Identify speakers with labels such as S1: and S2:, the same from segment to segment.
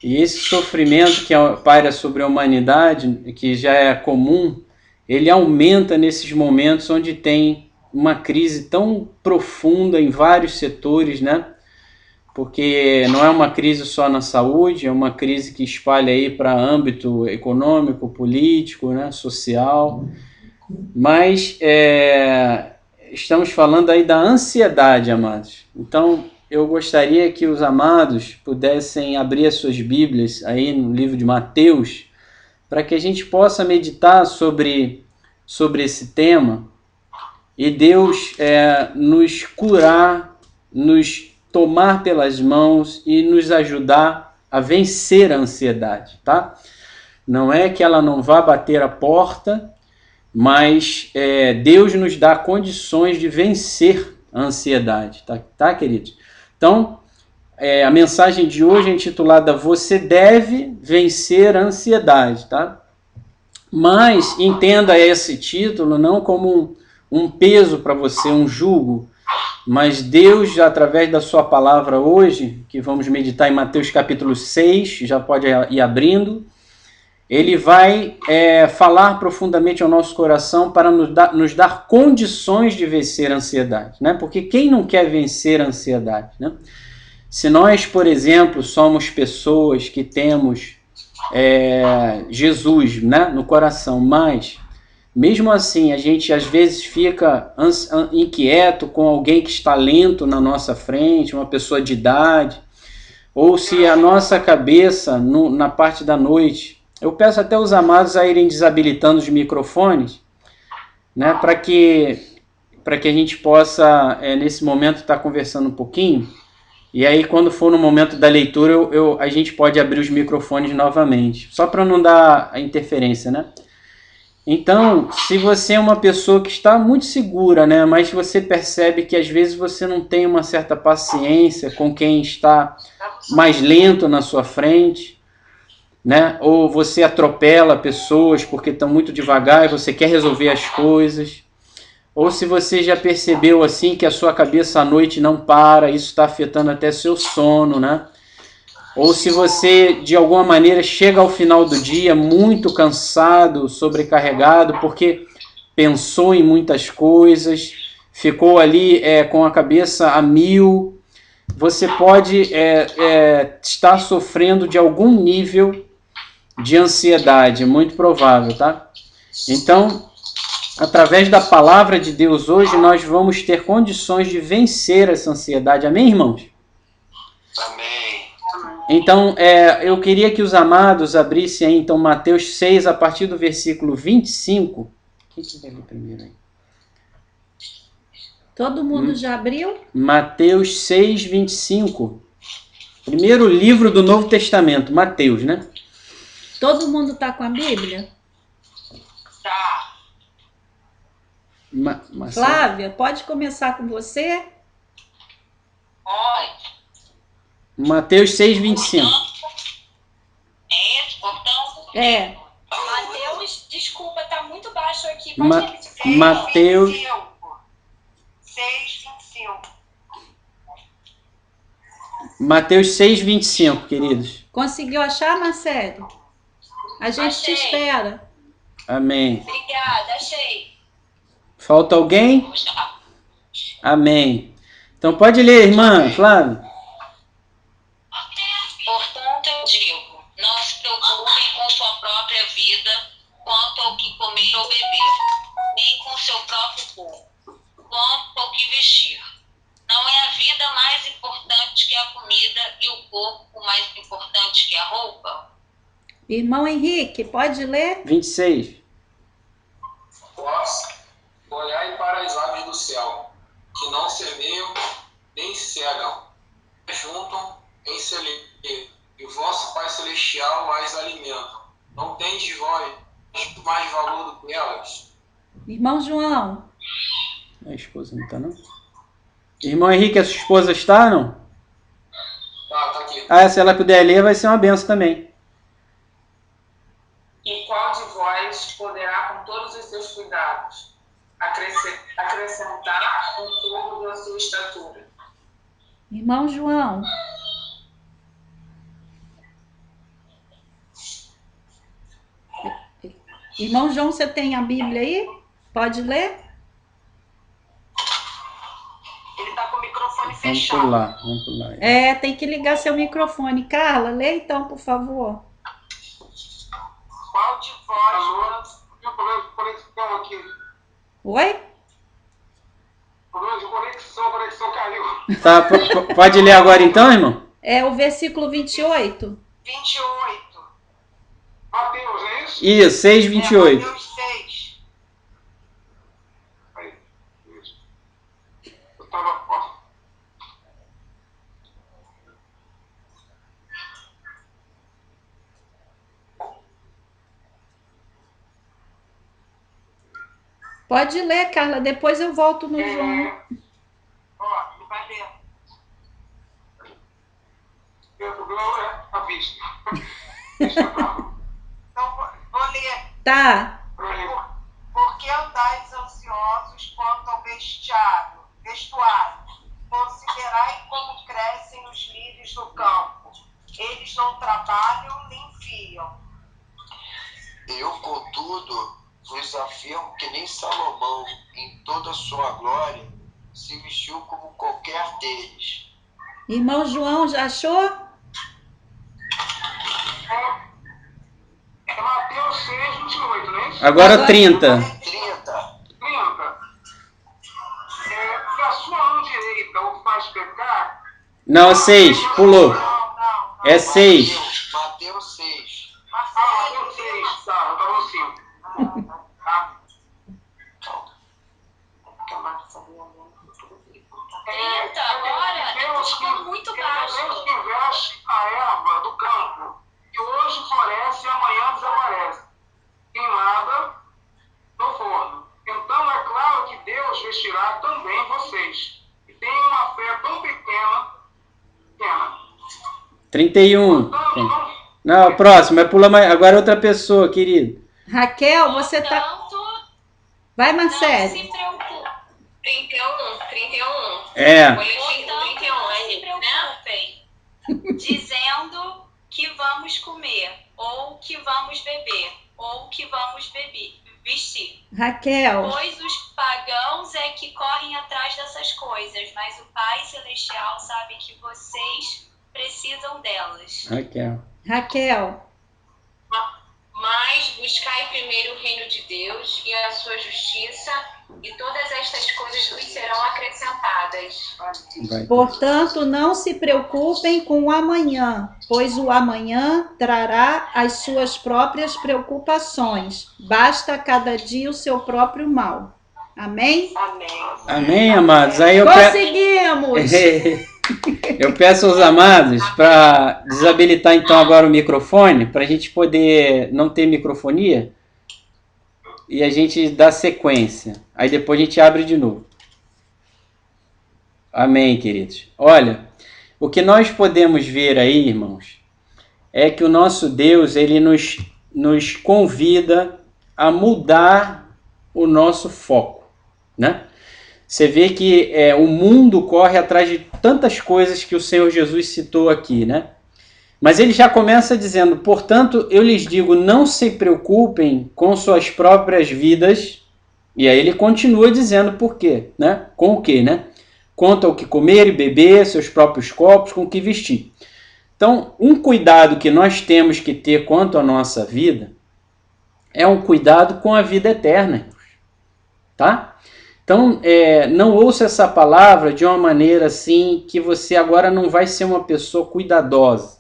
S1: E esse sofrimento que paira sobre a humanidade, que já é comum, ele aumenta nesses momentos onde tem uma crise tão profunda em vários setores, né? Porque não é uma crise só na saúde, é uma crise que espalha aí para âmbito econômico, político, né, social. Mas estamos falando aí da ansiedade, amados. Então, eu gostaria que os amados pudessem abrir as suas Bíblias aí no livro de Mateus, para que a gente possa meditar sobre esse tema e Deus nos curar, nos tomar pelas mãos e nos ajudar a vencer a ansiedade, tá? Não é que ela não vá bater a porta, mas Deus nos dá condições de vencer a ansiedade, tá, queridos? Então, a mensagem de hoje é intitulada Você deve vencer a ansiedade, tá? Mas entenda esse título não como um peso para você, um jugo, mas Deus, através da sua palavra hoje, que vamos meditar em Mateus capítulo 6, já pode ir abrindo, ele vai falar profundamente ao nosso coração para nos dar condições de vencer a ansiedade, né? Porque quem não quer vencer a ansiedade, né? Se nós, por exemplo, somos pessoas que temos Jesus, né, no coração, mas mesmo assim a gente às vezes fica inquieto com alguém que está lento na nossa frente, uma pessoa de idade, ou se a nossa cabeça na parte da noite. Eu peço até os amados a irem desabilitando os microfones, né, para que a gente possa nesse momento estar conversando um pouquinho. E aí, quando for no momento da leitura, a gente pode abrir os microfones novamente, só para não dar a interferência, né? Então, se você é uma pessoa que está muito segura, né, mas você percebe que às vezes você não tem uma certa paciência com quem está mais lento na sua frente, né? Ou você atropela pessoas porque estão muito devagar e você quer resolver as coisas. Ou se você já percebeu assim que a sua cabeça à noite não para, isso está afetando até seu sono, né? Ou se você de alguma maneira chega ao final do dia muito cansado, sobrecarregado, porque pensou em muitas coisas, ficou ali com a cabeça a mil, você pode estar sofrendo de algum nível de ansiedade, muito provável, tá? Então, através da palavra de Deus hoje, nós vamos ter condições de vencer essa ansiedade. Amém, irmãos?
S2: Amém.
S1: Então, eu queria que os amados abrissem aí, então, Mateus 6, a partir do versículo 25. Quem que vai ler primeiro aí?
S3: Todo mundo já abriu?
S1: Mateus 6, 25. Primeiro livro do Novo Testamento, Mateus, né?
S3: Todo mundo está com a Bíblia?
S2: Tá.
S3: Flávia, pode começar com você?
S2: Oi.
S1: Mateus 6, 25.
S2: É esse, portanto?
S3: É.
S2: Mateus, desculpa, tá muito baixo aqui. Pode repetir?
S1: Mateus
S2: 6:25.
S1: Mateus 6, 25, queridos.
S3: Conseguiu achar, Marcelo? A gente te espera.
S1: Amém.
S2: Obrigada, achei.
S1: Falta alguém? Amém. Então pode ler, irmã Flávia.
S2: Portanto, eu digo, não se preocupem com sua própria vida quanto ao que comer ou beber, nem com seu próprio corpo quanto ao que vestir. Não é a vida mais importante que a comida e o corpo mais importante que a roupa?
S3: Irmão Henrique, pode ler?
S1: 26.
S4: Olhai para as aves do céu, que não semeiam nem cegam, juntam em celeiro, e vosso Pai Celestial as alimenta. Não tendes vós mais valor do que elas?
S3: Irmão João.
S1: A esposa não está, não? Irmão Henrique, a sua esposa está, não?
S4: Tá aqui.
S1: Se ela puder ler, vai ser uma benção também.
S5: E qual de vós poderá, com todos os seus cuidados, acrescentar um côvado da sua estatura?
S3: Irmão João. Irmão João, você tem a Bíblia aí? Pode ler?
S5: Ele está com o microfone
S1: Vamos
S5: fechado.
S1: pular, vamos pular.
S3: É, tem que ligar seu microfone. Carla, lê então, por favor.
S5: Qual de vós...
S4: Tem problema de conexão aqui.
S3: Oi?
S4: Problema de conexão, a conexão caiu.
S1: Tá, pode ler agora então, irmão?
S3: É o versículo 28.
S5: 28.
S4: Mateus, é isso?
S1: Isso, 6:28.
S5: Mateus 6.
S4: Aí, isso. Eu tava... Ó.
S3: Pode ler, Carla, depois eu volto no João.
S5: Ó, ele vai ler.
S4: O problema é a vista. Isso é bravo.
S5: Então, vou ler.
S3: Tá.
S5: Por que andais ansiosos quanto ao vestuário? Considerai como crescem os lírios do campo. Eles não trabalham nem fiam.
S6: Eu, contudo, vos afirmo que nem Salomão, em toda a sua glória, se vestiu como qualquer deles.
S3: Irmão João, já achou?
S4: É Mateus 6:28, não é isso?
S1: Agora 30.
S6: 30.
S4: 30. Se a sua mão direita o faz pecar...
S1: Não, 6, pulou.
S5: Não.
S1: É 6.
S6: Mateus 6.
S4: Mateus 6, tá, eu tava no 5. Tá?
S2: Eita, agora ficou muito baixo.
S4: Deus que veste a erva do campo, que hoje floresce e amanhã desaparece, queimada no forno. Então é claro que Deus vestirá também vocês, que têm uma fé tão pequena.
S1: 31.
S4: Portanto,
S1: Não, próximo, pula mais. Agora outra pessoa, querido.
S3: Raquel, você tá.
S2: Portanto,
S3: Vai,
S2: não
S3: Marcelo.
S2: se preocupe.
S7: 31.
S1: É.
S7: Boletim do
S2: Portanto,
S7: 31,
S2: não
S7: é
S2: se
S7: isso, né?
S2: preocupem, dizendo que vamos comer, ou que vamos beber, ou que vamos vestir.
S3: Raquel.
S2: Pois os pagãos é que correm atrás dessas coisas, mas o Pai Celestial sabe que vocês precisam delas.
S3: Raquel.
S7: Mas buscai primeiro o reino de Deus e a sua justiça, e todas estas coisas vos serão acrescentadas.
S3: Portanto, não se preocupem com o amanhã, pois o amanhã trará as suas próprias preocupações. Basta a cada dia o seu próprio mal. Amém?
S1: Amém, amados. Aí
S3: Conseguimos!
S1: eu peço aos amados para desabilitar então agora o microfone, para a gente poder não ter microfonia e a gente dá sequência. Aí depois a gente abre de novo. Amém, queridos. Olha, o que nós podemos ver aí, irmãos, é que o nosso Deus, ele nos convida a mudar o nosso foco, né? Você vê que o mundo corre atrás de tantas coisas que o Senhor Jesus citou aqui, né? Mas ele já começa dizendo, portanto, eu lhes digo, não se preocupem com suas próprias vidas. E aí ele continua dizendo por quê, né? Com o quê, né? Quanto ao que comer e beber, seus próprios corpos, com o que vestir. Então, um cuidado que nós temos que ter quanto à nossa vida é um cuidado com a vida eterna, tá? Então, não ouça essa palavra de uma maneira assim que você agora não vai ser uma pessoa cuidadosa.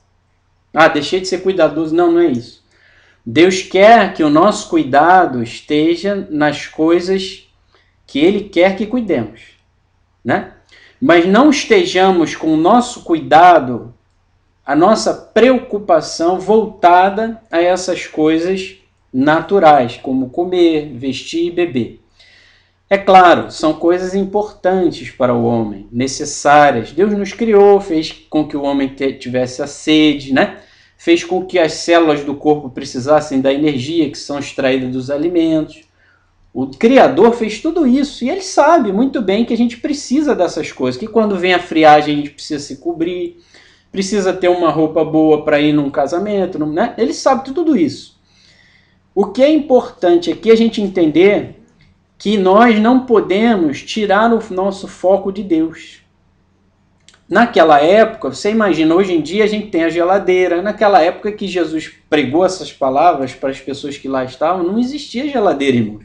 S1: Ah, deixei de ser cuidadoso. Não, não é isso. Deus quer que o nosso cuidado esteja nas coisas que Ele quer que cuidemos, né? Mas não estejamos com o nosso cuidado, a nossa preocupação voltada a essas coisas naturais, como comer, vestir e beber. É claro, são coisas importantes para o homem, necessárias. Deus nos criou, fez com que o homem tivesse a sede, né? Fez com que as células do corpo precisassem da energia que são extraídas dos alimentos. O Criador fez tudo isso e Ele sabe muito bem que a gente precisa dessas coisas, que quando vem a friagem a gente precisa se cobrir, precisa ter uma roupa boa para ir num casamento, né? Ele sabe tudo isso. O que é importante aqui a gente entender que nós não podemos tirar o nosso foco de Deus. Naquela época, você imagina, hoje em dia a gente tem a geladeira. Naquela época que Jesus pregou essas palavras para as pessoas que lá estavam, não existia geladeira, irmão.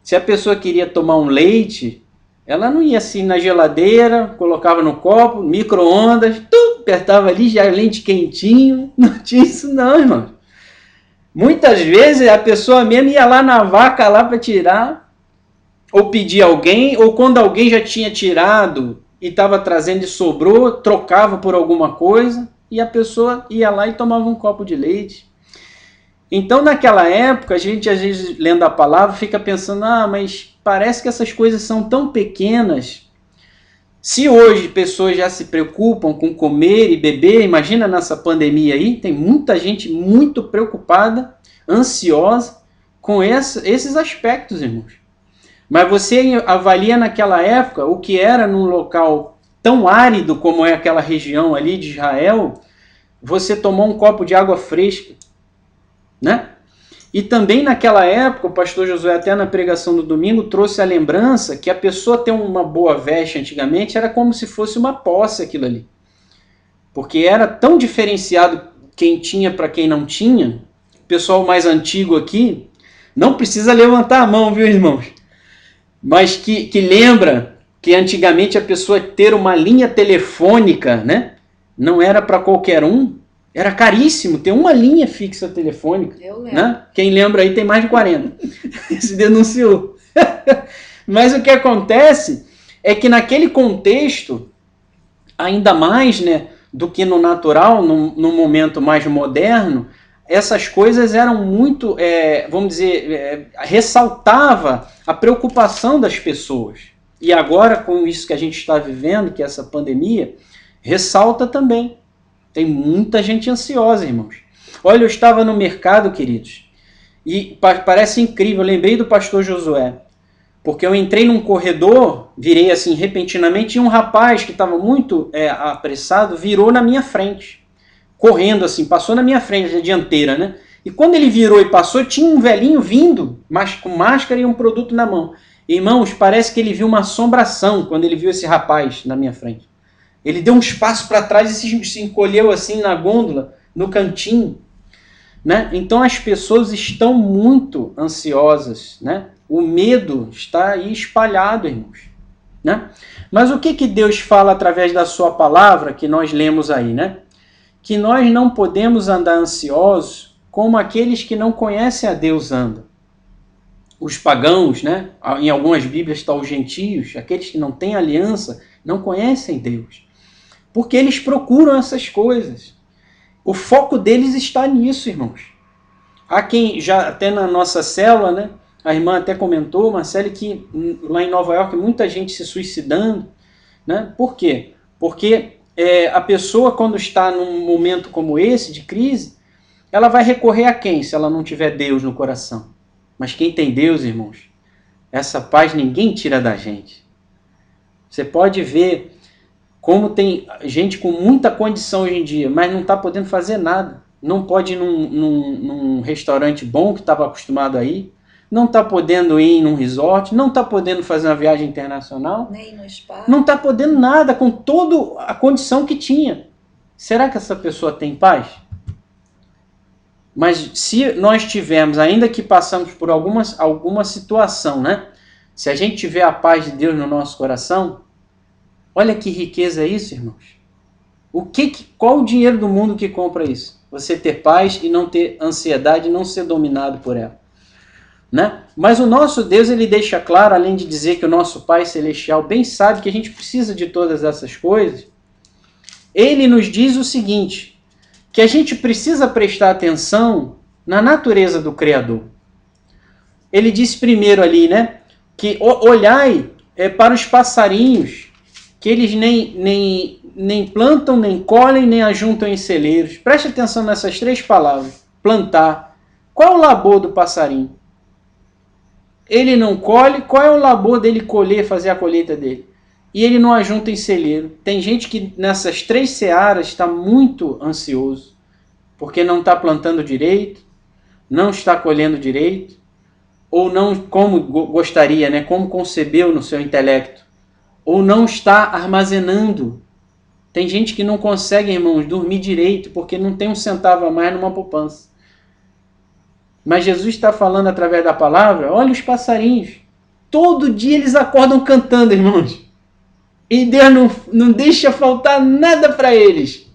S1: Se a pessoa queria tomar um leite, ela não ia assim na geladeira, colocava no copo, micro-ondas, apertava ali, já leite quentinho. Não tinha isso não, irmão. Muitas vezes a pessoa mesmo ia lá na vaca lá para tirar, ou pedir alguém, ou quando alguém já tinha tirado e estava trazendo e sobrou, trocava por alguma coisa, e a pessoa ia lá e tomava um copo de leite. Então, naquela época, a gente, às vezes, lendo a palavra, fica pensando, mas parece que essas coisas são tão pequenas. Se hoje pessoas já se preocupam com comer e beber, imagina nessa pandemia aí, tem muita gente muito preocupada, ansiosa com esses aspectos, irmãos. Mas você avalia naquela época o que era num local tão árido como é aquela região ali de Israel, você tomar um copo de água fresca, né? E também naquela época, o pastor Josué até na pregação do domingo trouxe a lembrança que a pessoa ter uma boa veste antigamente era como se fosse uma posse aquilo ali. Porque era tão diferenciado quem tinha para quem não tinha. O pessoal mais antigo aqui não precisa levantar a mão, viu, irmãos? Mas que lembra que antigamente a pessoa ter uma linha telefônica, né? Não era para qualquer um. Era caríssimo ter uma linha fixa telefônica. Eu lembro. Né? Quem lembra aí tem mais de 40. Se denunciou. Mas o que acontece é que naquele contexto, ainda mais, né, do que no natural, no momento mais moderno, essas coisas eram muito, vamos dizer, ressaltava a preocupação das pessoas. E agora, com isso que a gente está vivendo, que é essa pandemia, ressalta também. Tem muita gente ansiosa, irmãos. Olha, eu estava no mercado, queridos, e parece incrível, eu lembrei do pastor Josué, porque eu entrei num corredor, virei assim repentinamente, e um rapaz que estava muito apressado virou na minha frente, correndo assim, passou na minha frente, a dianteira, né? E quando ele virou e passou, tinha um velhinho vindo, mas com máscara e um produto na mão. Irmãos, parece que ele viu uma assombração quando ele viu esse rapaz na minha frente. Ele deu um espaço para trás e se encolheu assim na gôndola, no cantinho. Né? Então as pessoas estão muito ansiosas. Né? O medo está aí espalhado, irmãos. Né? Mas o que Deus fala através da sua palavra, que nós lemos aí? Né? Que nós não podemos andar ansiosos como aqueles que não conhecem a Deus andam. Os pagãos, né? Em algumas Bíblias está os gentios, aqueles que não têm aliança, não conhecem Deus. Porque eles procuram essas coisas. O foco deles está nisso, irmãos. Há quem, já até na nossa célula, né, a irmã até comentou, Marcele, que lá em Nova York muita gente se suicidando. Né? Por quê? Porque a pessoa, quando está num momento como esse, de crise, ela vai recorrer a quem, se ela não tiver Deus no coração? Mas quem tem Deus, irmãos, essa paz ninguém tira da gente. Você pode ver como tem gente com muita condição hoje em dia, mas não está podendo fazer nada. Não pode ir num restaurante bom que estava acostumado a ir, não está podendo ir num resort, não está podendo fazer uma viagem internacional,
S3: nem no spa.
S1: Não está podendo nada com toda a condição que tinha. Será que essa pessoa tem paz? Mas se nós tivermos, ainda que passamos por alguma situação, né? Se a gente tiver a paz de Deus no nosso coração, olha que riqueza é isso, irmãos. Qual o dinheiro do mundo que compra isso? Você ter paz e não ter ansiedade, não ser dominado por ela. Né? Mas o nosso Deus, ele deixa claro, além de dizer que o nosso Pai Celestial bem sabe que a gente precisa de todas essas coisas, ele nos diz o seguinte, que a gente precisa prestar atenção na natureza do Criador. Ele diz primeiro ali, né, que olhai para os passarinhos, que eles nem plantam, nem colhem, nem ajuntam em celeiros. Preste atenção nessas 3 palavras. Plantar. Qual é o labor do passarinho? Ele não colhe. Qual é o labor dele colher, fazer a colheita dele? E ele não ajunta em celeiro. Tem gente que nessas 3 searas está muito ansioso, porque não está plantando direito, não está colhendo direito, ou não como gostaria, né? Como concebeu no seu intelecto, ou não está armazenando. Tem gente que não consegue, irmãos, dormir direito porque não tem um centavo a mais numa poupança. Mas Jesus está falando através da palavra, olha os passarinhos. Todo dia eles acordam cantando, irmãos. E Deus não deixa faltar nada para eles.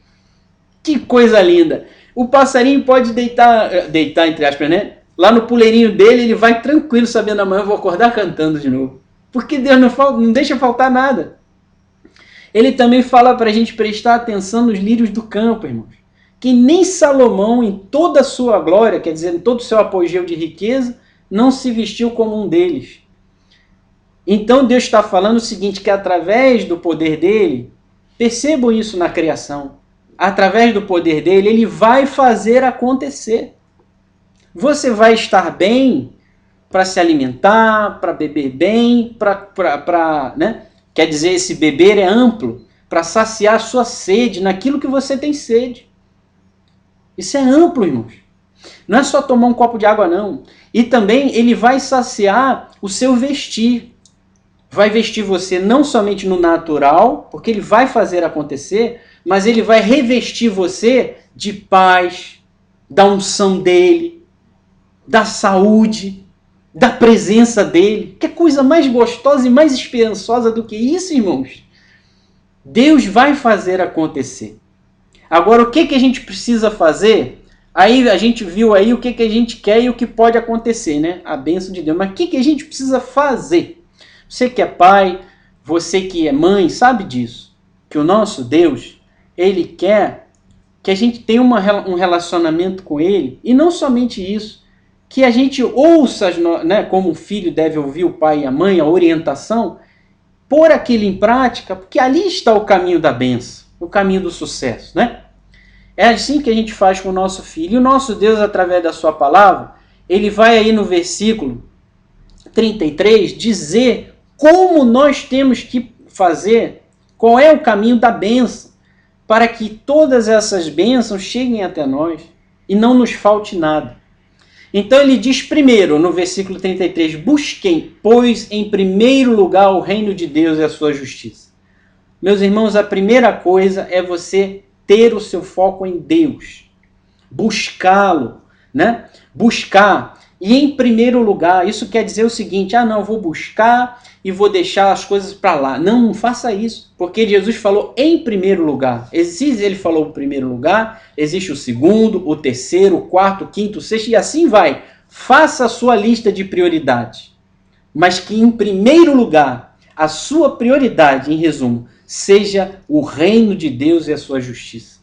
S1: Que coisa linda. O passarinho pode deitar entre aspas, né? Lá no puleirinho dele, ele vai tranquilo, sabendo amanhã eu vou acordar cantando de novo. Porque Deus não deixa faltar nada. Ele também fala para a gente prestar atenção nos lírios do campo, irmãos. Que nem Salomão, em toda a sua glória, quer dizer, em todo o seu apogeu de riqueza, não se vestiu como um deles. Então Deus está falando o seguinte, que através do poder dele, percebam isso na criação, através do poder dele, ele vai fazer acontecer. Você vai estar bem para se alimentar, para beber bem, né? Quer dizer, esse beber é amplo, para saciar a sua sede naquilo que você tem sede. Isso é amplo, irmãos. Não é só tomar um copo de água, não. E também ele vai saciar o seu vestir. Vai vestir você não somente no natural, porque ele vai fazer acontecer, mas ele vai revestir você de paz, da unção dele, da saúde, da presença dele. Que coisa mais gostosa e mais esperançosa do que isso, irmãos? Deus vai fazer acontecer. Agora, o que a gente precisa fazer? Aí a gente viu aí o que a gente quer e o que pode acontecer, né? A bênção de Deus. Mas o que a gente precisa fazer? Você que é pai, você que é mãe, sabe disso. Que o nosso Deus, ele quer que a gente tenha um relacionamento com ele. E não somente isso. Que a gente ouça, né, como o filho deve ouvir o pai e a mãe, a orientação, pôr aquilo em prática, porque ali está o caminho da bênção, o caminho do sucesso, né? É assim que a gente faz com o nosso filho. E o nosso Deus, através da sua palavra, ele vai aí no versículo 33 dizer como nós temos que fazer, qual é o caminho da bênção, para que todas essas bênçãos cheguem até nós e não nos falte nada. Então ele diz primeiro, no versículo 33, busquem, pois, em primeiro lugar o reino de Deus e a sua justiça. Meus irmãos, a primeira coisa é você ter o seu foco em Deus. Buscá-lo, né? Buscar. E em primeiro lugar, isso quer dizer o seguinte, não, eu vou buscar e vou deixar as coisas para lá. Não faça isso, porque Jesus falou em primeiro lugar. Se ele falou em primeiro lugar, existe o segundo, o terceiro, o quarto, o quinto, o sexto, e assim vai. Faça a sua lista de prioridades. Mas que em primeiro lugar, a sua prioridade, em resumo, seja o reino de Deus e a sua justiça.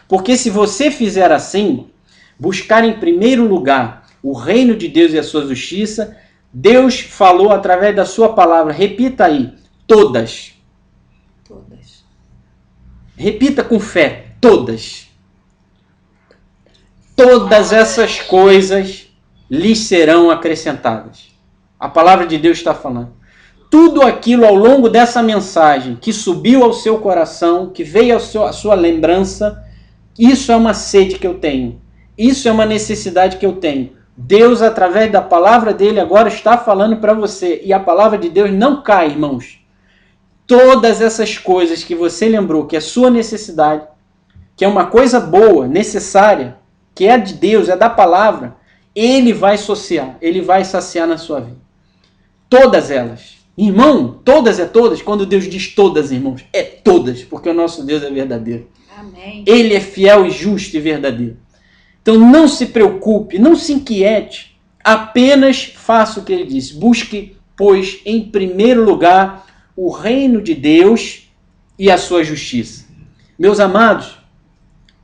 S1: Porque se você fizer assim, buscar em primeiro lugar o reino de Deus e a sua justiça, Deus falou através da sua palavra, repita aí, todas.
S3: Todas.
S1: Repita com fé, todas. Todas essas coisas lhes serão acrescentadas. A palavra de Deus está falando. Tudo aquilo ao longo dessa mensagem que subiu ao seu coração, que veio à sua lembrança, isso é uma sede que eu tenho. Isso é uma necessidade que eu tenho. Deus, através da palavra dele, agora está falando para você. E a palavra de Deus não cai, irmãos. Todas essas coisas que você lembrou, que é sua necessidade, que é uma coisa boa, necessária, que é de Deus, é da palavra, ele vai saciar na sua vida. Todas elas. Irmão, todas é todas. Quando Deus diz todas, irmãos, é todas, porque o nosso Deus é verdadeiro.
S3: Amém.
S1: Ele é fiel e justo e verdadeiro. Então não se preocupe, não se inquiete, apenas faça o que ele disse. Busque, pois, em primeiro lugar, o reino de Deus e a sua justiça. Meus amados,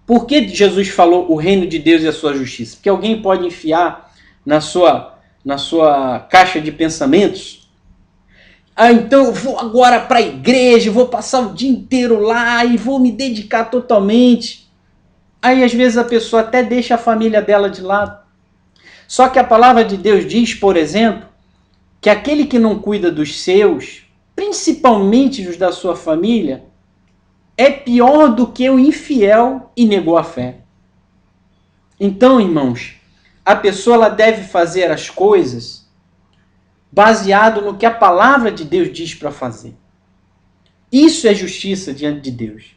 S1: por que Jesus falou o reino de Deus e a sua justiça? Porque alguém pode enfiar na sua caixa de pensamentos, então eu vou agora para a igreja, vou passar o dia inteiro lá e vou me dedicar totalmente. Aí às vezes a pessoa até deixa a família dela de lado. Só que a palavra de Deus diz, por exemplo, que aquele que não cuida dos seus, principalmente os da sua família, é pior do que o infiel e negou a fé. Então, irmãos, a pessoa ela deve fazer as coisas baseado no que a palavra de Deus diz para fazer. Isso é justiça diante de Deus.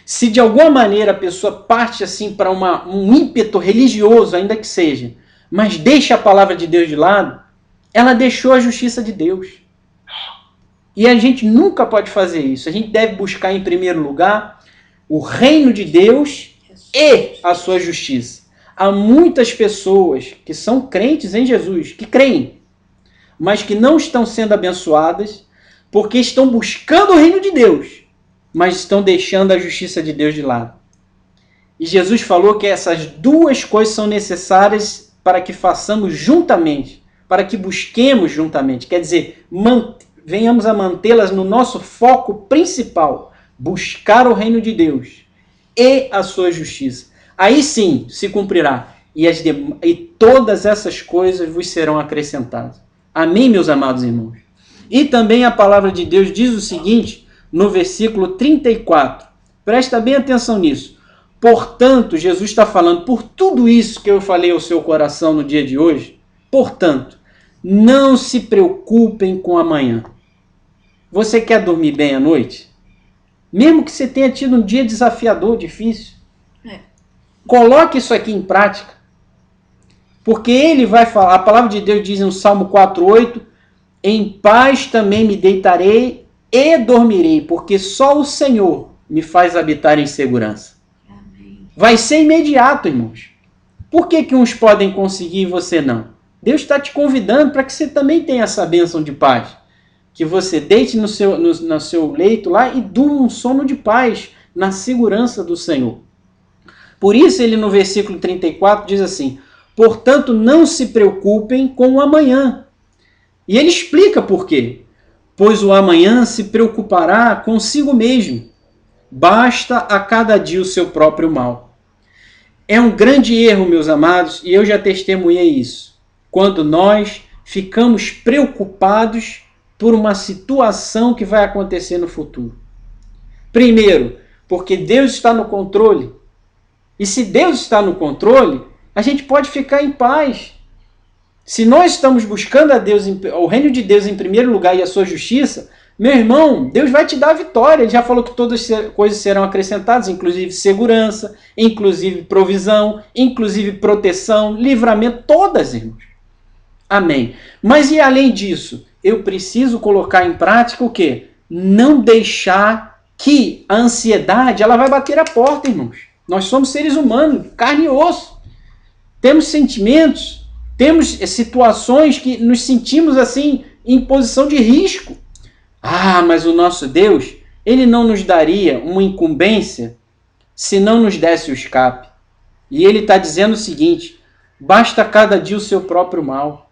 S1: Se de alguma maneira a pessoa parte assim para um ímpeto religioso, ainda que seja, mas deixa a palavra de Deus de lado, ela deixou a justiça de Deus. E a gente nunca pode fazer isso. A gente deve buscar em primeiro lugar o reino de Deus e a sua justiça. Há muitas pessoas que são crentes em Jesus, que creem, mas que não estão sendo abençoadas porque estão buscando o reino de Deus, mas estão deixando a justiça de Deus de lado. E Jesus falou que essas duas coisas são necessárias para que façamos juntamente, para que busquemos juntamente. Quer dizer, venhamos a mantê-las no nosso foco principal, buscar o reino de Deus e a sua justiça. Aí sim se cumprirá, e todas essas coisas vos serão acrescentadas. Amém, meus amados irmãos? E também a palavra de Deus diz o seguinte, no versículo 34. Presta bem atenção nisso. Portanto, Jesus está falando, por tudo isso que eu falei ao seu coração no dia de hoje, portanto, não se preocupem com amanhã. Você quer dormir bem à noite? Mesmo que você tenha tido um dia desafiador, difícil. Coloque isso aqui em prática. Porque ele vai falar, a palavra de Deus diz no Salmo 4:8, em paz também me deitarei e dormirei, porque só o Senhor me faz habitar em segurança. Amém. Vai ser imediato, irmãos. Por que uns podem conseguir e você não? Deus está te convidando para que você também tenha essa bênção de paz. Que você deite no seu leito lá e durma um sono de paz, na segurança do Senhor. Por isso ele no versículo 34 diz assim, portanto não se preocupem com o amanhã. E ele explica por quê. Pois o amanhã se preocupará consigo mesmo. Basta a cada dia o seu próprio mal. É um grande erro, meus amados, e eu já testemunhei isso. Quando nós ficamos preocupados por uma situação que vai acontecer no futuro. Primeiro, porque Deus está no controle. E se Deus está no controle, a gente pode ficar em paz. Se nós estamos buscando a Deus, o reino de Deus em primeiro lugar e a sua justiça, meu irmão, Deus vai te dar a vitória. Ele já falou que todas as coisas serão acrescentadas, inclusive segurança, inclusive provisão, inclusive proteção, livramento, todas, irmãos. Amém. Mas e além disso, eu preciso colocar em prática o quê? Não deixar que a ansiedade ela vai bater a porta, irmãos. Nós somos seres humanos, carne e osso. Temos sentimentos, temos situações que nos sentimos assim em posição de risco. Ah, mas o nosso Deus, ele não nos daria uma incumbência se não nos desse o escape. E ele está dizendo o seguinte, basta cada dia o seu próprio mal.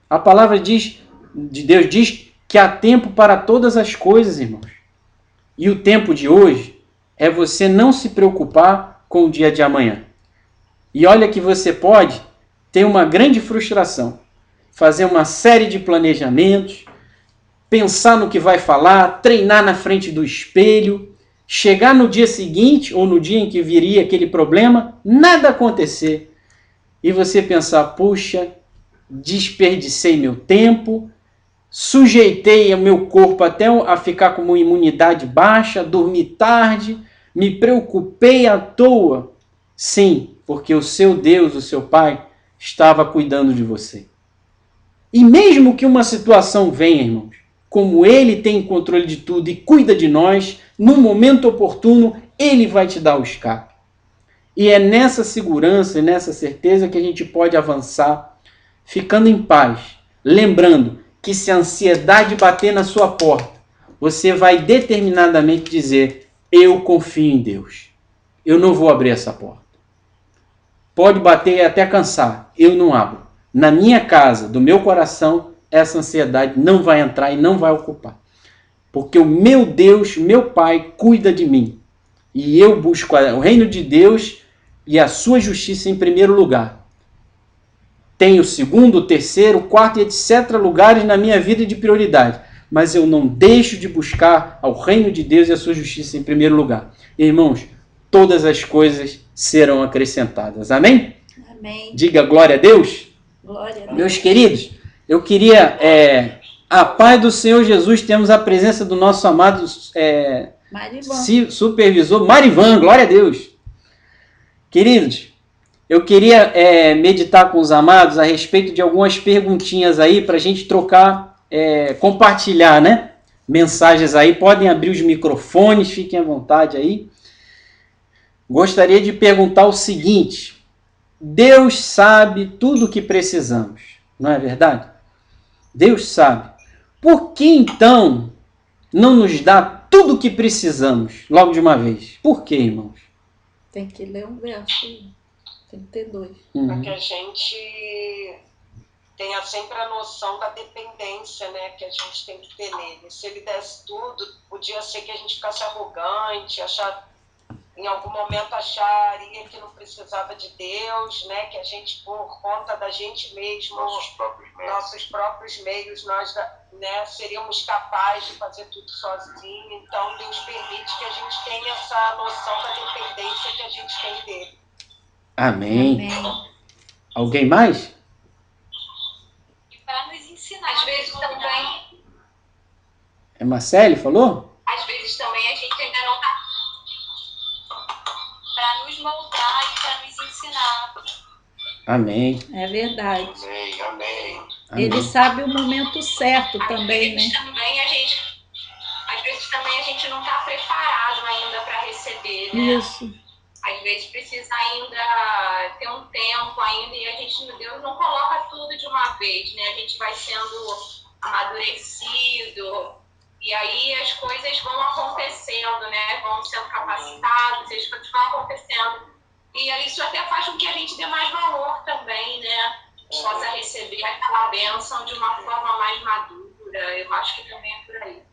S1: A palavra de Deus diz que há tempo para todas as coisas, irmãos. E o tempo de hoje é você não se preocupar com o dia de amanhã. E olha que você pode ter uma grande frustração. Fazer uma série de planejamentos, pensar no que vai falar, treinar na frente do espelho, chegar no dia seguinte ou no dia em que viria aquele problema, nada acontecer. E você pensar, puxa, desperdicei meu tempo, sujeitei o meu corpo até a ficar com uma imunidade baixa, dormi tarde, me preocupei à toa. Sim, porque o seu Deus, o seu Pai, estava cuidando de você. E mesmo que uma situação venha, irmãos, como Ele tem controle de tudo e cuida de nós, no momento oportuno, Ele vai te dar o escape. E é nessa segurança e nessa certeza que a gente pode avançar, ficando em paz, lembrando que se a ansiedade bater na sua porta, você vai determinadamente dizer, eu confio em Deus. Eu não vou abrir essa porta. Pode bater até cansar, eu não abro. Na minha casa, do meu coração, essa ansiedade não vai entrar e não vai ocupar. Porque o meu Deus, meu Pai, cuida de mim. E eu busco o reino de Deus e a sua justiça em primeiro lugar. Tenho o segundo, o terceiro, o quarto e etc. lugares na minha vida de prioridade. Mas eu não deixo de buscar ao reino de Deus e a sua justiça em primeiro lugar. Irmãos, todas as coisas serão acrescentadas. Amém?
S3: Amém.
S1: Diga glória a Deus.
S3: Glória a Deus.
S1: Meus queridos, eu queria, a paz do Senhor Jesus, temos a presença do nosso amado
S3: Marivan.
S1: supervisor Marivan, glória a Deus. Queridos, eu queria meditar com os amados a respeito de algumas perguntinhas aí para a gente trocar, compartilhar, né? Mensagens aí, podem abrir os microfones, fiquem à vontade aí. Gostaria de perguntar o seguinte: Deus sabe tudo o que precisamos, não é verdade? Deus sabe. Por que então não nos dá tudo o que precisamos logo de uma vez? Por que, irmãos?
S3: Tem que ler um verso. Tem que ter 2.
S5: Para que a gente tenha sempre a noção da dependência, né, que a gente tem que ter nele. Se ele desse tudo, podia ser que a gente ficasse arrogante, em algum momento acharia que não precisava de Deus, né, que a gente, por conta da gente mesmo, nossos próprios meios, nós, né, seríamos capazes de fazer tudo sozinho. Então, Deus permite que a gente tenha essa noção da dependência que a gente tem dele.
S1: Amém.
S3: Amém.
S1: Alguém mais?
S7: E para nos ensinar. Às vezes também.
S1: É Marcele, falou?
S7: Às vezes também a gente ainda não está. Para nos moldar e para nos ensinar.
S1: Amém.
S3: É verdade.
S6: Amém, amém.
S1: Amém.
S3: Ele sabe o momento certo
S7: Às
S3: também,
S7: vezes
S3: né?
S7: às vezes também a gente não está preparado ainda para receber, né?
S3: Isso.
S7: Às vezes precisa ainda ter um tempo ainda e Deus não coloca tudo de uma vez, né? A gente vai sendo amadurecido e aí as coisas vão acontecendo, né? Vão sendo capacitados, as coisas vão acontecendo. E aí isso até faz com que a gente dê mais valor também, né? Possa receber aquela bênção de uma forma mais madura. Eu acho que também é por aí.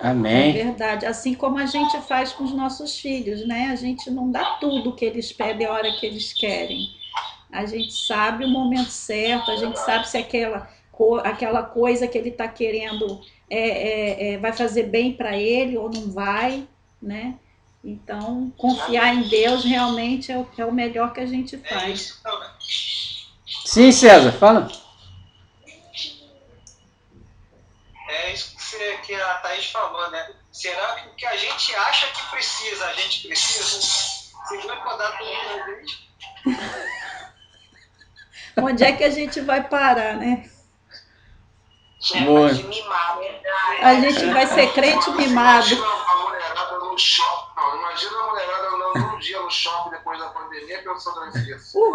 S3: É
S1: Amém.
S3: verdade. Assim como a gente faz com os nossos filhos, né? A gente não dá tudo que eles pedem a hora que eles querem. A gente sabe o momento certo, a gente sabe se aquela coisa que ele está querendo vai fazer bem para ele ou não vai, né? Então, confiar em Deus realmente é o melhor que a gente faz.
S1: Sim, César, fala.
S8: É isso que a Thaís falou, né? Será que o que a gente acha que precisa, a gente precisa? Se vai podar tudo pra gente?
S3: Onde é que a gente vai parar, né?
S1: Boa.
S5: De mimar, verdade.
S3: A gente vai ser crente mimado.
S4: Imagina a mulherada no shopping. Não, imagina a mulherada andando um dia no shopping depois da pandemia pensando nisso.
S3: Uhul!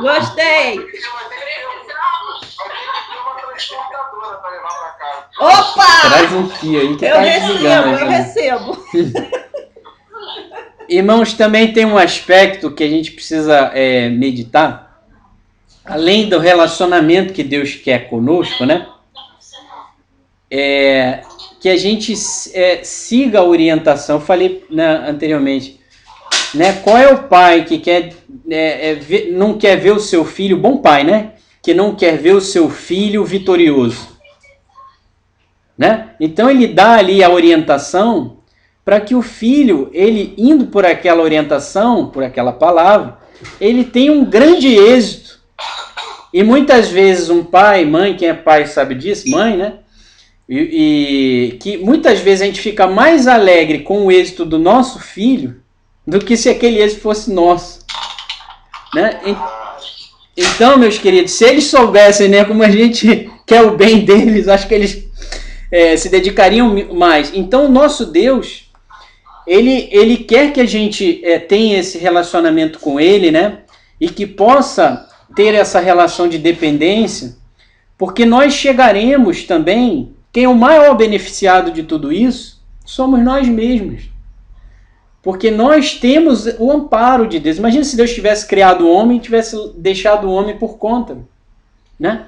S3: Gostei!
S4: Vai ter que ter uma transportadora para levar para casa.
S3: Opa!
S1: Traz um fio aí que
S3: Eu
S1: tá desligando.
S3: recebo.
S1: Irmãos, também tem um aspecto que a gente precisa meditar. Além do relacionamento que Deus quer conosco, né? Que a gente siga a orientação. Eu falei, né, anteriormente, né? Qual é o pai que não quer ver o seu filho, bom pai, né? Que não quer ver o seu filho vitorioso, né? Então ele dá ali a orientação para que o filho, ele indo por aquela orientação, por aquela palavra, ele tenha um grande êxito. E muitas vezes um pai, mãe, quem é pai sabe disso, mãe, né? E que muitas vezes a gente fica mais alegre com o êxito do nosso filho do que se aquele êxito fosse nosso, né? Então, meus queridos, se eles soubessem, né, como a gente quer o bem deles, acho que eles se dedicariam mais. Então, o nosso Deus, ele quer que a gente tenha esse relacionamento com ele, né? E que possa ter essa relação de dependência, porque nós chegaremos também, quem é o maior beneficiado de tudo isso, somos nós mesmos. Porque nós temos o amparo de Deus. Imagina se Deus tivesse criado o homem e tivesse deixado o homem por conta, né?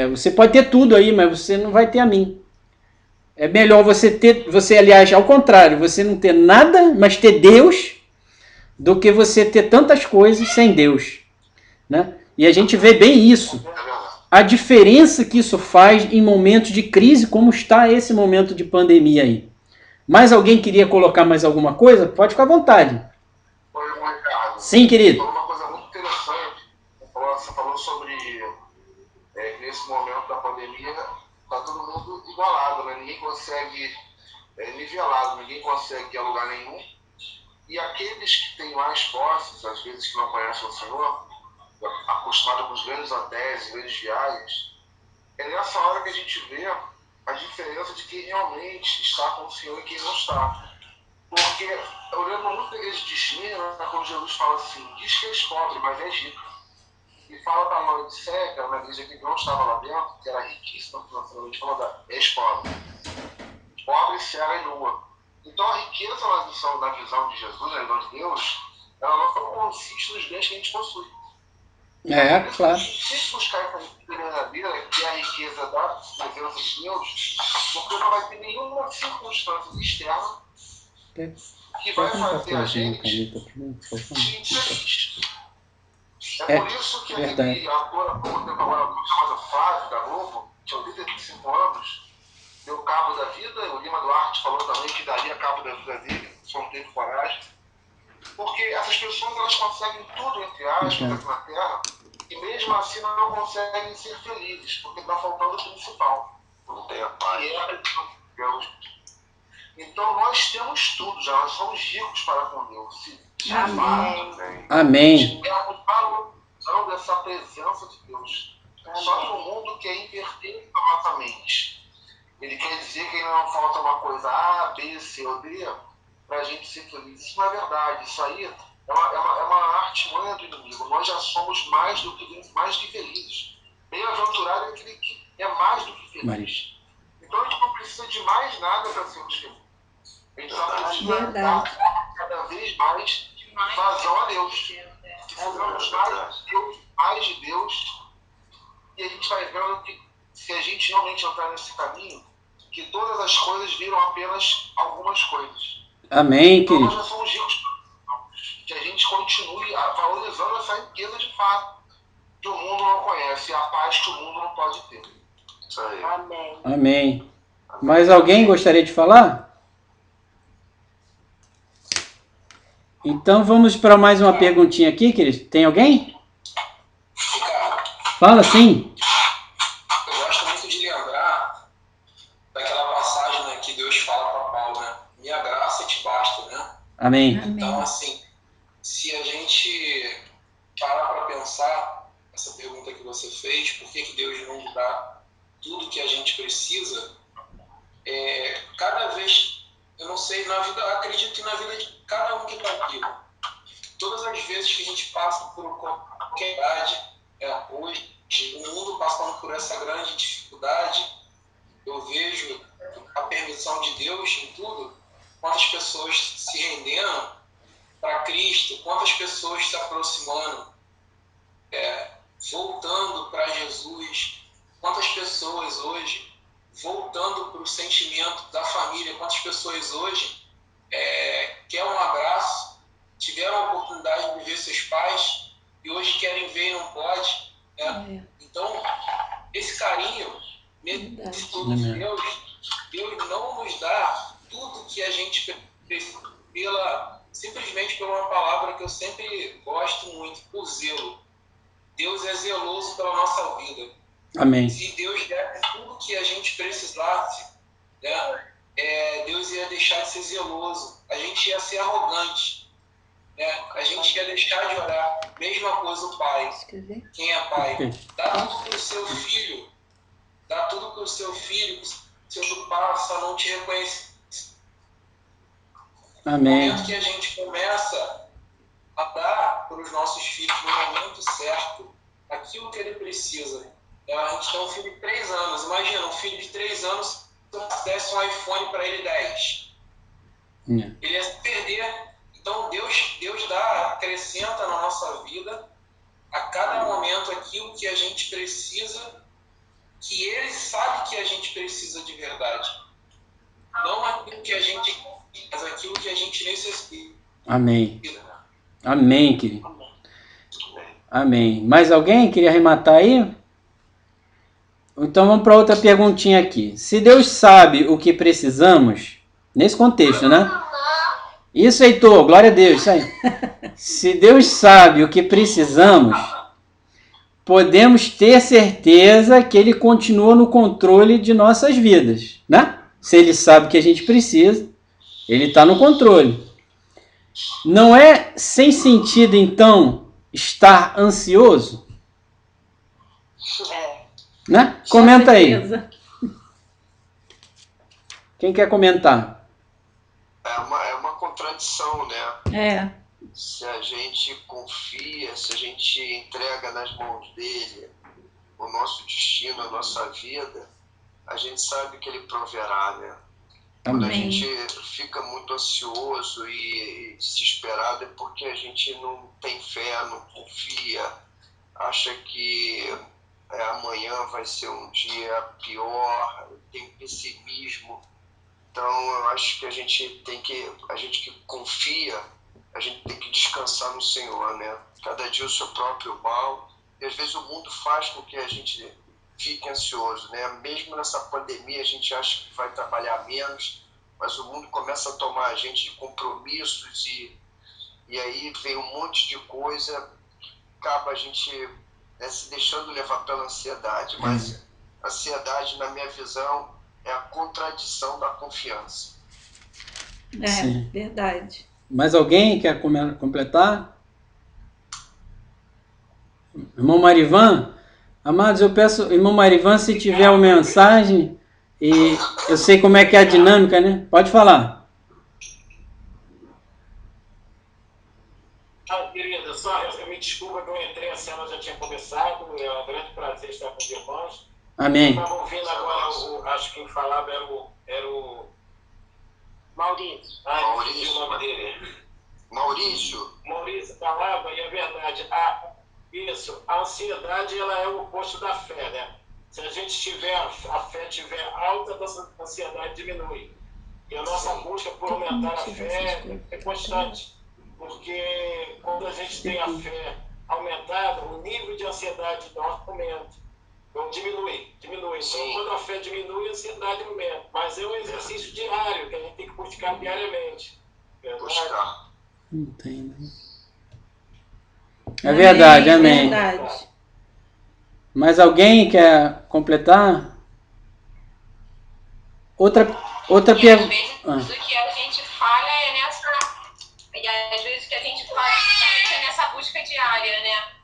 S1: Você pode ter tudo aí, mas você não vai ter a mim. É melhor aliás, ao contrário, você não ter nada, mas ter Deus, do que você ter tantas coisas sem Deus, né? E a gente vê bem isso. A diferença que isso faz em momentos de crise, como está esse momento de pandemia aí. Mais alguém queria colocar mais alguma coisa? Pode ficar à vontade.
S4: Ô, irmão,
S1: Sim, querido.
S9: Falou uma coisa muito interessante. Você falou sobre que nesse momento da pandemia está todo mundo igualado, né? Ninguém consegue nivelado, ninguém consegue ir a lugar nenhum. E aqueles que têm mais posses, às vezes que não conhecem o Senhor, acostumado com os grandes hotéis, grandes viagens, é nessa hora que a gente vê a diferença de quem realmente está com o Senhor e quem não está. Porque eu lembro muito da igreja de Esmirna, quando Jesus fala assim, diz que és pobre, mas és rico. E fala para a Laodiceia, que era uma igreja que não estava lá dentro, que era riquíssima financeiramente, fala és pobre. Pobre, cega e nua. Então a riqueza na visão de Jesus, na visão de Deus, ela não consiste nos bens que a gente possui.
S1: Claro.
S9: A gente tem que buscar essa riqueza verdadeira, que é a riqueza da presença de Deus, porque não vai ter nenhuma circunstância externa que vai fazer a gente feliz. É por isso que aquele ator, há pouco tempo agora, chamado Flávio, da Globo, tinha 85 anos, deu cabo da vida. O Lima Duarte falou também que daria cabo da vida dele, só não teve coragem. Porque essas pessoas, elas conseguem tudo, entre aspas, aqui na Terra, e mesmo assim não conseguem ser felizes, porque está faltando o principal. Não tem a paz. Deus. Então nós temos tudo já, nós somos ricos para com Deus.
S1: Amém.
S9: Estivermos valorizando essa presença de Deus. Só que o mundo quer inverter a nossa mente. Ele quer dizer que não falta uma coisa A, B, C ou D para a gente ser feliz. Isso não é verdade. Isso aí é uma artimanha do inimigo. Nós já somos mais que felizes. Bem-aventurado é aquele que é mais do que feliz. Então a gente não precisa de mais nada para sermos felizes. A gente só precisa dar cada vez mais vazão a Deus. Precisamos mais de Deus, e a gente vai vendo que se a gente realmente entrar nesse caminho, que todas as coisas viram apenas algumas coisas.
S1: Amém,
S9: então
S1: querido.
S9: nós já somos ricos, que a gente continue valorizando essa riqueza de fato que o mundo não conhece, e a paz que o mundo não pode ter. Isso aí.
S5: Amém.
S1: Amém. Mais alguém gostaria de falar? Então vamos para mais uma perguntinha aqui, querido. Tem alguém?
S4: Ricardo,
S1: Fala sim.
S4: eu gosto muito de lembrar daquela passagem, né, que Deus fala para Paulo, né? Minha graça te basta, né?
S1: Amém.
S4: Então, assim, se a gente parar para pensar essa pergunta que você fez, por que Deus não nos dá tudo que a gente precisa, cada vez, eu não sei, na vida, acredito que na vida de cada um que está aqui, todas as vezes que a gente passa por qualquer idade, hoje, o mundo passando por essa grande dificuldade, eu vejo a permissão de Deus em tudo, quantas pessoas se rendendo para Cristo, quantas pessoas se aproximando, voltando para Jesus, quantas pessoas hoje voltando para o sentimento da família, quantas pessoas hoje querem um abraço, tiveram a oportunidade de ver seus pais e hoje querem ver e não pode. Então, esse carinho, mesmo de todo Deus não nos dá tudo que a gente precisa, simplesmente por uma palavra que eu sempre gosto muito, por zelo. Deus é zeloso pela nossa vida.
S1: Amém.
S4: Se Deus desse tudo que a gente precisasse, né, Deus ia deixar de ser zeloso. A gente ia ser arrogante. Né? A gente ia deixar de orar. Mesma coisa o pai. Quem é pai? Dá tudo para o seu filho. Dá tudo para o seu filho. Se o passa, não te reconhece.
S1: Amém.
S4: No momento que a gente começa a dar para os nossos filhos no momento certo aquilo que ele precisa. A gente tem um filho de 3 anos. Imagina, um filho de 3 anos, se eu desse um iPhone para ele 10. Ele ia se perder. Então, Deus acrescenta na nossa vida, a cada momento, aquilo que a gente precisa, que Ele sabe que a gente precisa de verdade. Não aquilo que a gente, mas aquilo que a gente necessita.
S1: Amém. Amém, querido. Amém. Mais alguém queria arrematar aí? Então vamos para outra perguntinha aqui. Se Deus sabe o que precisamos, nesse contexto, né? Isso, Heitor, glória a Deus, isso aí. se Deus sabe o que precisamos, podemos ter certeza que Ele continua no controle de nossas vidas, né? Se Ele sabe o que a gente precisa, Ele está no controle. Não é sem sentido, então, estar ansioso? Né? Comenta aí. Quem quer comentar?
S6: É uma contradição, né? Se a gente confia, se a gente entrega nas mãos dele o nosso destino, a nossa vida, a gente sabe que ele proverá, né? Quando a gente fica muito ansioso e desesperado é porque a gente não tem fé, não confia, acha que amanhã vai ser um dia pior, tem pessimismo. Então eu acho que a gente que confia, a gente tem que descansar no Senhor, né? Cada dia o seu próprio mal. E às vezes o mundo faz com que a gente fique ansioso, né? Mesmo nessa pandemia a gente acha que vai trabalhar menos, mas o mundo começa a tomar a gente de compromissos e aí vem um monte de coisa, acaba a gente se deixando levar pela ansiedade. Mas a ansiedade, na minha visão, é a contradição da confiança.
S3: Sim. Verdade.
S1: Mais alguém quer completar? Irmão Marivan? Amados, eu peço, irmão Marivan, se tiver uma mensagem, e eu sei como é que é a dinâmica, né? Pode falar.
S10: Querida, só eu me desculpa que eu entrei, a cena já tinha começado, é um grande prazer estar com os irmãos.
S1: Amém.
S10: Estava ouvindo agora, acho que quem falava era o
S5: Maurício.
S10: Maurício. O nome dele.
S6: Maurício
S10: falava, e é verdade, a ansiedade ela é o oposto da fé, né? Se a gente tiver, a fé tiver alta, a ansiedade diminui. E a nossa busca por aumentar a fé é constante. Porque quando a gente tem a fé aumentada, o nível de ansiedade nosso aumenta. Então diminui. Então quando a fé diminui, a ansiedade aumenta. Mas é um exercício diário, que a gente tem que buscar diariamente.
S6: Buscar.
S1: Entendo. É verdade, amém.
S3: Verdade.
S1: Mais alguém quer completar? Outra pergunta.
S7: Às vezes o que a gente falha é nessa. E às vezes o que a gente falha é nessa busca diária, né?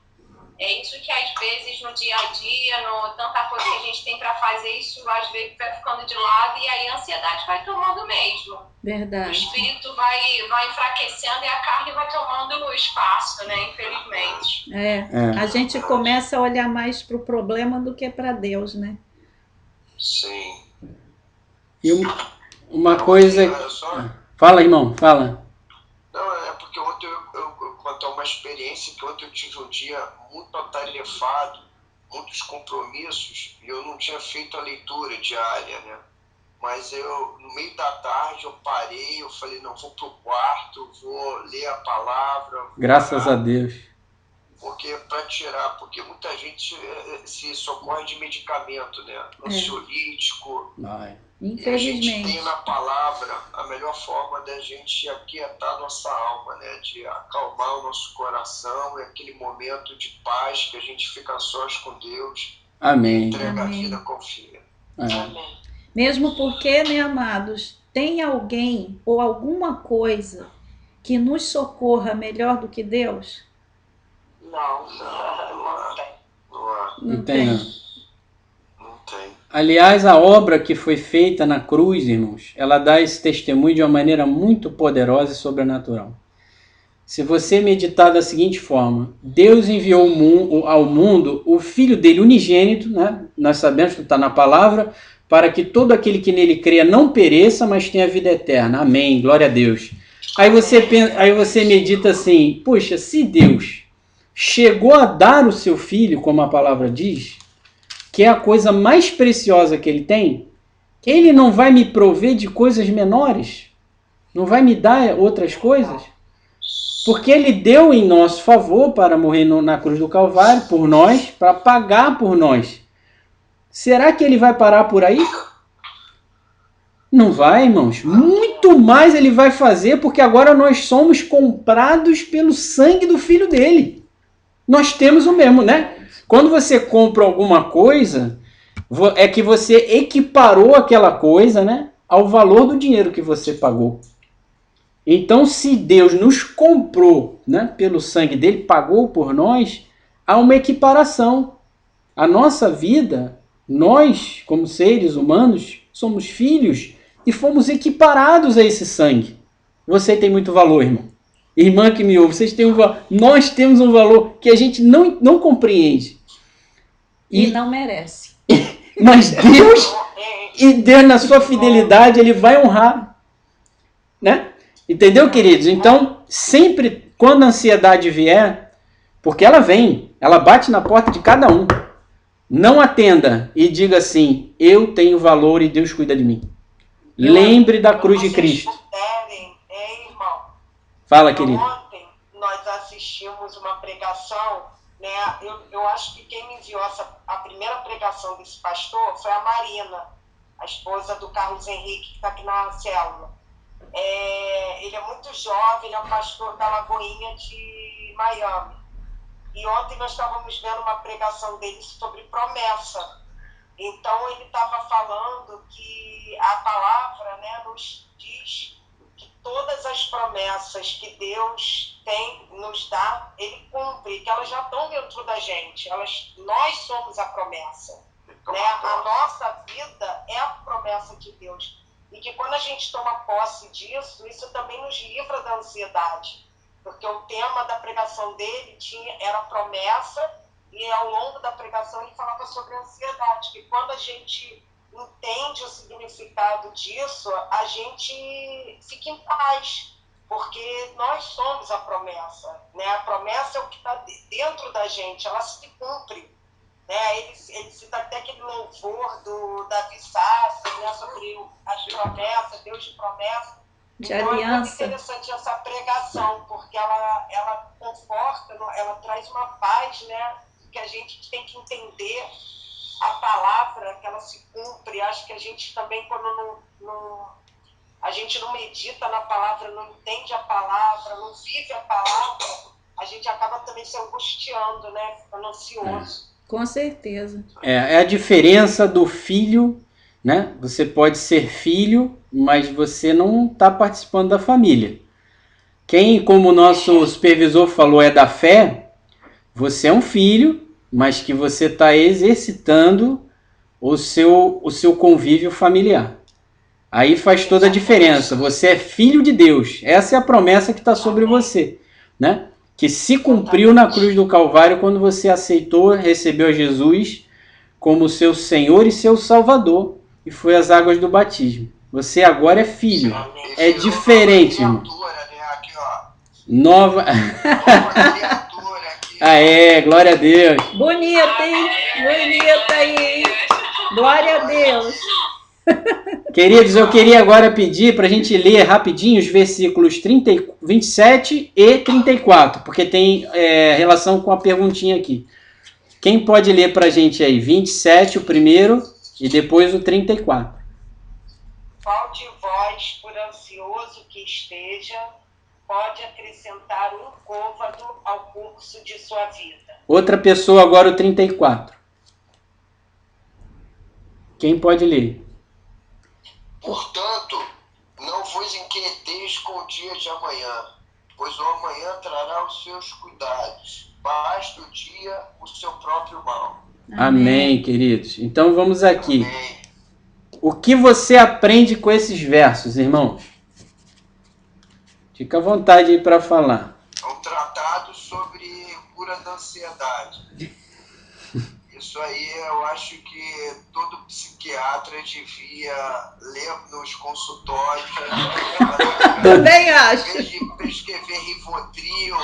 S7: É isso que às vezes no dia a dia, tanta coisa que a gente tem para fazer, isso às vezes vai ficando de lado e aí a ansiedade vai tomando mesmo.
S3: Verdade.
S7: O espírito vai enfraquecendo e a carne vai tomando o espaço, né? Infelizmente.
S3: A gente começa a olhar mais para o problema do que para Deus, né?
S6: Sim.
S1: E uma coisa... Fala, irmão, fala.
S6: Não, é porque ontem eu contar uma experiência que ontem eu tive um dia muito atarefado, muitos compromissos, e eu não tinha feito a leitura diária, né? Mas no meio da tarde, eu parei, eu falei, não, vou pro quarto, vou ler a palavra.
S1: Graças a Deus.
S6: Porque muita gente se socorre de medicamento, né? Ansiolítico.
S3: Infelizmente.
S6: E a gente tem na palavra a melhor forma da gente aquietar nossa alma, né? De acalmar o nosso coração, e aquele momento de paz que a gente fica sós com Deus.
S1: Amém.
S6: Entrega a vida, confia.
S3: Amém. Mesmo porque, né, amados, tem alguém ou alguma coisa que nos socorra melhor do que Deus?
S1: Não tem. Aliás, a obra que foi feita na cruz, irmãos, ela dá esse testemunho de uma maneira muito poderosa e sobrenatural. Se você meditar da seguinte forma: Deus enviou ao mundo o Filho dele unigênito, né? Nós sabemos que está na palavra, para que todo aquele que nele creia não pereça, mas tenha vida eterna. Amém, glória a Deus. Aí você medita assim: puxa, se Deus chegou a dar o seu Filho, como a palavra diz, que é a coisa mais preciosa que ele tem, ele não vai me prover de coisas menores? Não vai me dar outras coisas? Porque ele deu em nosso favor para morrer na cruz do Calvário, por nós, para pagar por nós. Será que ele vai parar por aí? Não vai, irmãos. Muito mais ele vai fazer, porque agora nós somos comprados pelo sangue do Filho dele. Nós temos o mesmo, né? Quando você compra alguma coisa, é que você equiparou aquela coisa, né, ao valor do dinheiro que você pagou. Então, se Deus nos comprou, né, pelo sangue dele, pagou por nós, há uma equiparação. A nossa vida, nós, como seres humanos, somos filhos e fomos equiparados a esse sangue. Você tem muito valor, irmão. Irmã que me ouve, vocês têm nós temos um valor que a gente não compreende.
S3: E não merece.
S1: Mas Deus, na sua fidelidade, ele vai honrar. Né? Entendeu, queridos? Então, sempre, quando a ansiedade vier, porque ela vem, ela bate na porta de cada um. Não atenda e diga assim, eu tenho valor e Deus cuida de mim. Lembre da cruz de Cristo.
S5: Irmão,
S1: fala, querido.
S5: Ontem nós assistimos uma pregação, né? Eu acho que quem me enviou a primeira pregação desse pastor foi a Marina, a esposa do Carlos Henrique, que está aqui na célula. Ele é muito jovem, ele é um pastor da Lagoinha de Miami. E ontem nós estávamos vendo uma pregação dele sobre promessa. Então ele estava falando que a palavra, né, nos diz que todas as promessas que Deus nos dá, ele cumpre, que elas já estão dentro da gente. Nós somos a promessa. Né? A nossa vida é a promessa de Deus. E que quando a gente toma posse disso, isso também nos livra da ansiedade. Porque o tema da pregação dele era promessa, e ao longo da pregação ele falava sobre ansiedade, que quando a gente entende o significado disso, a gente fica em paz, porque nós somos a promessa, né? A promessa é o que está dentro da gente, ela se cumpre. Né? Ele cita até aquele louvor do Davi Sassi, né? Sobre as promessas, Deus de promessa.
S3: De
S5: então,
S3: aliança.
S5: é muito interessante essa pregação, porque ela conforta, ela traz uma paz, né? Que a gente tem que entender a palavra, que ela se cumpre. Acho que a gente também, quando a gente não medita na palavra, não entende a palavra, não vive a palavra, a gente acaba também se angustiando, né? Ficando ansioso.
S3: Com certeza.
S1: É a diferença do filho, né? Você pode ser filho, mas você não está participando da família. Quem, como o nosso supervisor falou, é da fé, você é um filho, mas que você está exercitando o seu convívio familiar. Aí faz toda a diferença. Você é filho de Deus. Essa é a promessa que está sobre você, né? Que se cumpriu na cruz do Calvário quando você aceitou, recebeu Jesus como seu Senhor e seu Salvador, e foi às águas do batismo. Você agora é filho. É diferente, irmão. Nova criatura aqui. Glória a Deus.
S3: Bonita, hein? Bonita aí. Glória a Deus.
S1: Queridos, eu queria agora pedir para a gente ler rapidinho os versículos 27 e 34, porque tem relação com a perguntinha aqui. Quem pode ler para a gente aí? 27, o primeiro, e depois o 34.
S5: Qual de vós, por ansioso que esteja, pode acrescentar um côvado ao curso de sua vida?
S1: Outra pessoa agora, o 34. Quem pode ler?
S6: Portanto, não vos inquieteis com o dia de amanhã, pois o amanhã trará os seus cuidados. Basta o dia o seu próprio mal.
S1: Amém, queridos. Então vamos aqui.
S6: Amém.
S1: O que você aprende com esses versos, irmãos? Fica à vontade aí para falar.
S6: É um tratado sobre cura da ansiedade. Isso aí eu acho que todo psiquiatra devia ler nos consultórios.
S3: Também acho.
S6: Em vez de prescrever Rivotril.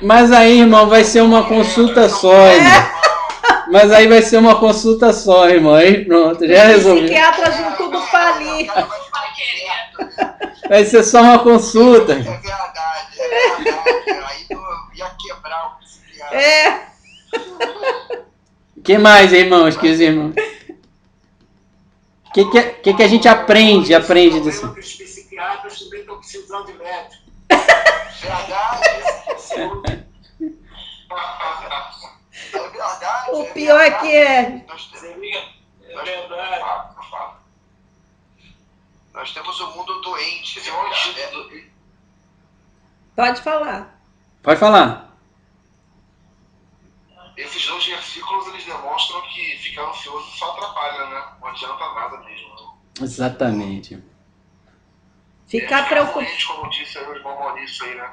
S1: Mas aí, irmão, vai ser uma consulta só, irmão. Mas aí vai ser uma consulta só, irmão. Aí pronto, já resolveu.
S3: Os psiquiatras vão tudo falir.
S1: Vai ser só uma consulta.
S6: É verdade. Aí ia quebrar o psiquiatra.
S1: O que mais, irmãos? Que os irmãos? que a gente aprende disso?
S10: Os psiquiatras também estão precisando de médico.
S6: Verdade. É verdade.
S3: O pior é que é.
S6: Nós temos um mundo doente.
S3: Pode falar.
S1: Pode falar.
S9: Esses 2 versículos, eles demonstram que ficar ansioso só atrapalha, né? Não adianta nada mesmo.
S1: Exatamente.
S3: Ficar preocupado.
S9: Como disse aí o irmão Maurício aí, né?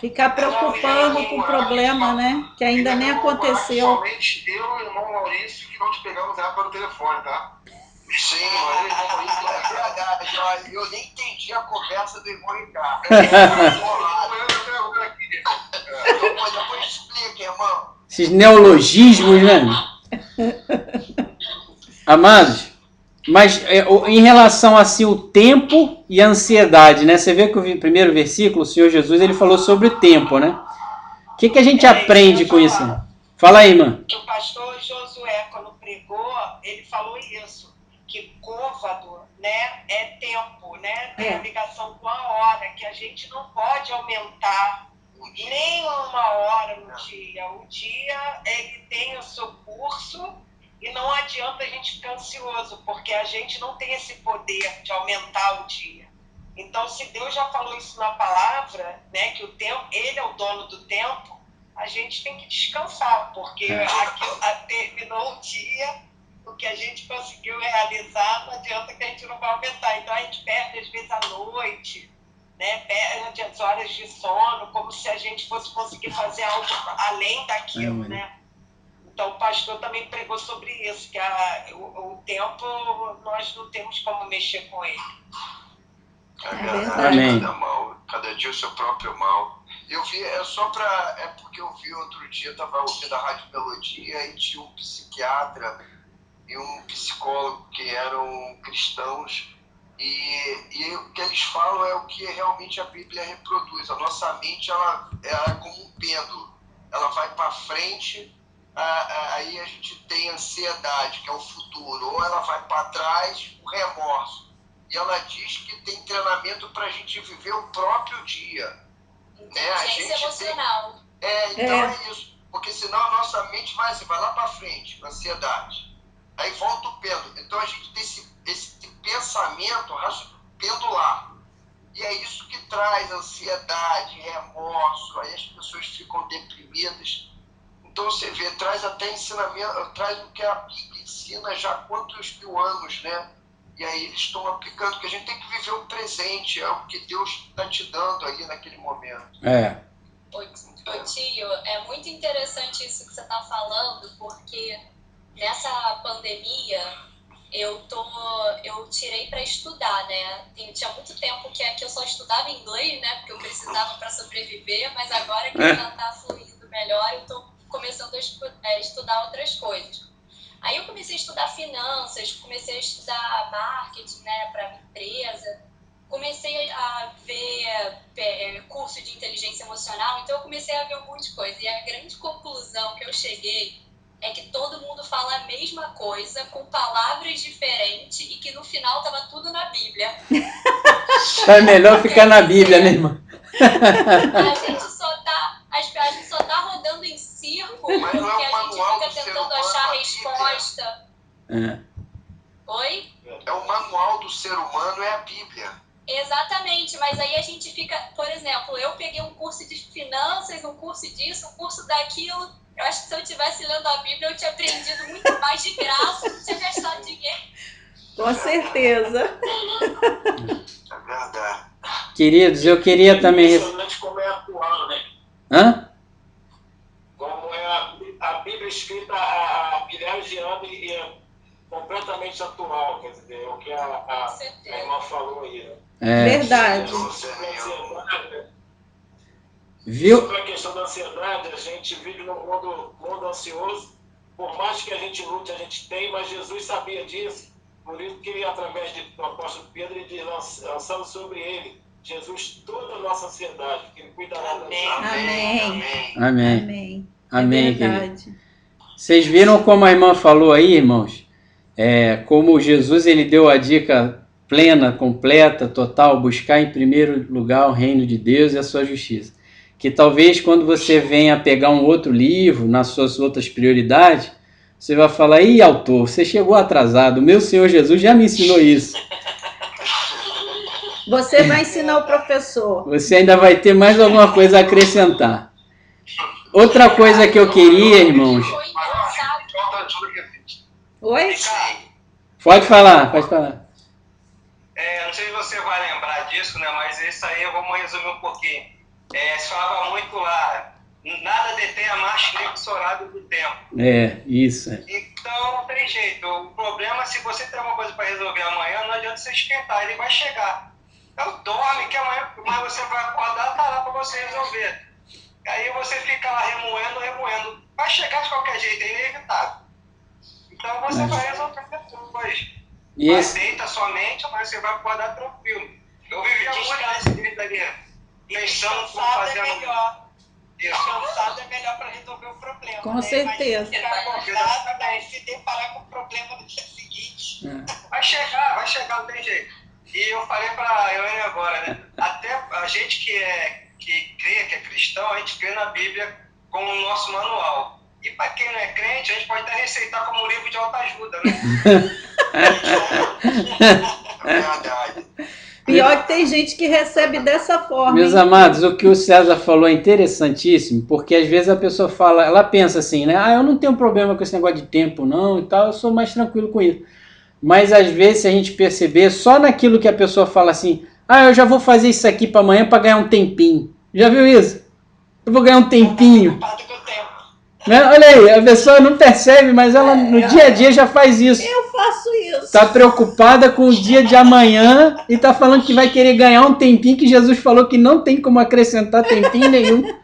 S3: Ficar preocupando com o problema, né? Que ainda nem aconteceu.
S9: Somente eu e o irmão Maurício que não te pegamos errado pelo telefone, tá?
S6: Sim, é verdade. Eu nem entendi a conversa do irmão Ricardo. Depois explica, irmão.
S1: Esses neologismos, né? Amados, mas em relação assim o tempo e a ansiedade, né? Você vê que o primeiro versículo, o Senhor Jesus, ele falou sobre o tempo, né? O que a gente aprende com isso? Fala aí, irmã.
S5: O pastor Josué, quando pregou, ele falou isso, que côvado, né, é tempo, né? Tem a ligação com a hora, que a gente não pode aumentar nem 1 hora no dia. O dia, ele tem o seu curso e não adianta a gente ficar ansioso, porque a gente não tem esse poder de aumentar o dia. Então, se Deus já falou isso na palavra, né, que o tempo, ele é o dono do tempo, a gente tem que descansar, porque terminou o dia, o que a gente conseguiu realizar, não adianta que a gente não vai aumentar. Então, a gente perde, às vezes, a noite, né, perde as horas de sono, como se a gente fosse conseguir fazer algo além daquilo, né? Então, o pastor também pregou sobre isso, que o tempo, nós não temos como mexer com ele.
S6: É verdade, cada dia o seu próprio mal. Eu vi, porque eu vi outro dia, estava ouvindo a Rádio Melodia e tinha um psiquiatra e um psicólogo que eram cristãos e o que eles falam é o que realmente a Bíblia reproduz. A nossa mente ela é como um pêndulo, ela vai para frente, aí a gente tem ansiedade, que é o futuro, ou ela vai para trás, o remorso. E ela diz que tem treinamento para a gente viver o próprio dia.
S7: Inteligência emocional.
S6: Então é isso. Porque senão a nossa mente vai lá para frente, com ansiedade. Aí volta o pêndulo. Então a gente tem esse pensamento pendular. E é isso que traz ansiedade, remorso. Aí as pessoas ficam deprimidas. Então você vê, traz até ensinamento, traz o que a Bíblia ensina já há quantos mil anos, né? E aí eles estão aplicando, que a gente tem que viver o presente, é o que Deus está te dando aí naquele momento.
S7: Ô tio, é muito interessante isso que você está falando, porque nessa pandemia eu tirei para estudar, né? Tinha muito tempo que eu só estudava inglês, né? Porque eu precisava para sobreviver, mas agora que já está fluindo melhor, eu estou começando a estudar outras coisas. Aí eu comecei a estudar finanças, comecei a estudar marketing, né, para minha empresa, comecei a ver curso de inteligência emocional, então eu comecei a ver um monte de coisa. E a grande conclusão que eu cheguei é que todo mundo fala a mesma coisa, com palavras diferentes, e que no final estava tudo na Bíblia.
S1: É melhor ficar na Bíblia, né, irmã?
S7: A gente só tá rodando em círculo, porque a gente fica tentando achar a resposta. Oi?
S6: É o manual do ser humano, é a Bíblia.
S7: Exatamente, mas aí a gente fica, por exemplo, eu peguei um curso de finanças, um curso disso, um curso daquilo. Eu acho que se eu tivesse lendo a Bíblia, eu tinha aprendido muito mais de graça, não tinha gastado dinheiro.
S3: Com certeza.
S6: É verdade.
S1: Queridos, eu queria também...
S10: Impressionante como é atual, né? Como é a Bíblia escrita há milhares de anos e é completamente atual, quer dizer, o que a irmã falou aí, né?
S3: Verdade.
S1: Viu?
S10: Sobre a questão da ansiedade, a gente vive num mundo ansioso, por mais que a gente lute, a gente tem, mas Jesus sabia disso, por isso que através do apóstolo Pedro, ele diz, lançando sobre ele, Jesus, toda a nossa ansiedade, que ele cuidará da gente.
S1: Amém. Amém, querido. Vocês viram como a irmã falou aí, irmãos? como Jesus ele deu a dica plena, completa, total, buscar em primeiro lugar o reino de Deus e a sua justiça. Que talvez quando você venha pegar um outro livro, nas suas outras prioridades, você vai falar, ih, autor, você chegou atrasado, o meu Senhor Jesus já me ensinou isso.
S3: Você vai ensinar o professor.
S1: Você ainda vai ter mais alguma coisa a acrescentar. Outra coisa que eu queria, irmãos...
S3: Oi?
S1: Pode falar, pode falar.
S8: Não sei se você vai lembrar disso, né? Mas isso aí vamos resumir um pouquinho. Se falava muito lá, nada detém a marcha inexorável do tempo.
S1: Isso.
S8: Então não tem jeito. O problema é se você tem uma coisa para resolver amanhã, não adianta você esquentar, ele vai chegar. Então dorme que amanhã, mas você vai acordar, tá lá para você resolver. Aí você fica lá remoendo. Vai chegar de qualquer jeito, é inevitável. Então você vai resolver depois. Mas deita sua mente, mas você vai acordar tranquilo. Eu vivia muito nesse jeito ali. Pensando como fazer
S5: melhor. Descansado é melhor para resolver o problema.
S3: Com certeza.
S5: Ficar acordado, vai se deparar com o problema no dia seguinte.
S8: Vai chegar, não tem jeito. E eu falei para Elaine agora, né? Até a gente que crê, que é cristão, a gente crê na Bíblia como o nosso manual. E para quem não é crente, a gente pode até receitar como um livro de autoajuda, né?
S6: É verdade.
S3: Pior que tem gente que recebe dessa forma.
S1: Meus amados, o que o César falou é interessantíssimo, porque às vezes a pessoa fala, ela pensa assim, né? Eu não tenho problema com esse negócio de tempo não e tal, eu sou mais tranquilo com isso. Mas às vezes se a gente perceber, só naquilo que a pessoa fala assim, eu já vou fazer isso aqui para amanhã para ganhar um tempinho. Já viu isso? Eu vou ganhar um tempinho. Né? Olha aí, a pessoa não percebe, mas ela no dia a dia já faz isso.
S3: Eu faço isso.
S1: Está preocupada com o dia de amanhã e está falando que vai querer ganhar um tempinho que Jesus falou que não tem como acrescentar tempinho nenhum.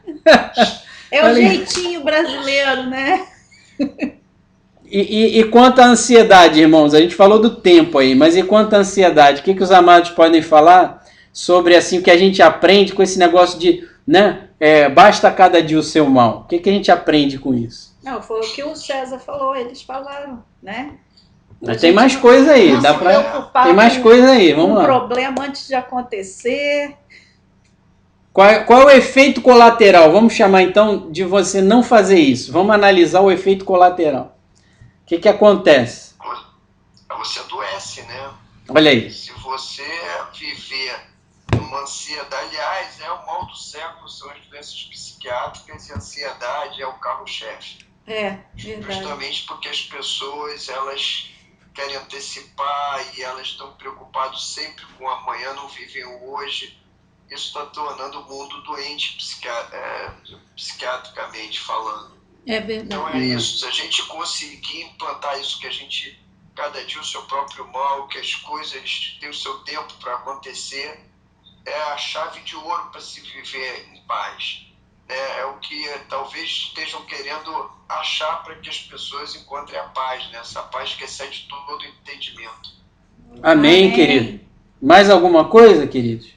S3: É o jeitinho brasileiro, né?
S1: E quanto à ansiedade, irmãos? A gente falou do tempo aí, mas e quanto à ansiedade? O que os amados podem falar sobre assim, o que a gente aprende com esse negócio de... né? Basta cada dia o seu mal. O que a gente aprende com isso?
S3: Não, foi o que o César falou, eles falaram, né?
S1: Mas tem mais coisa aí, tem mais coisa aí, vamos lá.
S3: Um problema antes de acontecer.
S1: Qual é o efeito colateral? Vamos chamar então de você não fazer isso. Vamos analisar o efeito colateral. O que acontece?
S6: Você adoece, né?
S1: Olha aí.
S6: Se você viver uma ansiedade, aliás, é o mal do século, são as doenças psiquiátricas e a ansiedade é o carro-chefe.
S3: Verdade.
S6: Justamente porque as pessoas, elas querem antecipar e elas estão preocupadas sempre com o amanhã, não vivem o hoje. Isso está tornando o mundo doente psiquiatricamente falando.
S3: É verdade.
S6: Então é isso, se a gente conseguir implantar isso, que a gente, cada dia o seu próprio mal, que as coisas têm o seu tempo para acontecer, é a chave de ouro para se viver em paz. É o que talvez estejam querendo achar para que as pessoas encontrem a paz, né? Essa paz que excede todo entendimento.
S1: Amém, querido. Mais alguma coisa, queridos?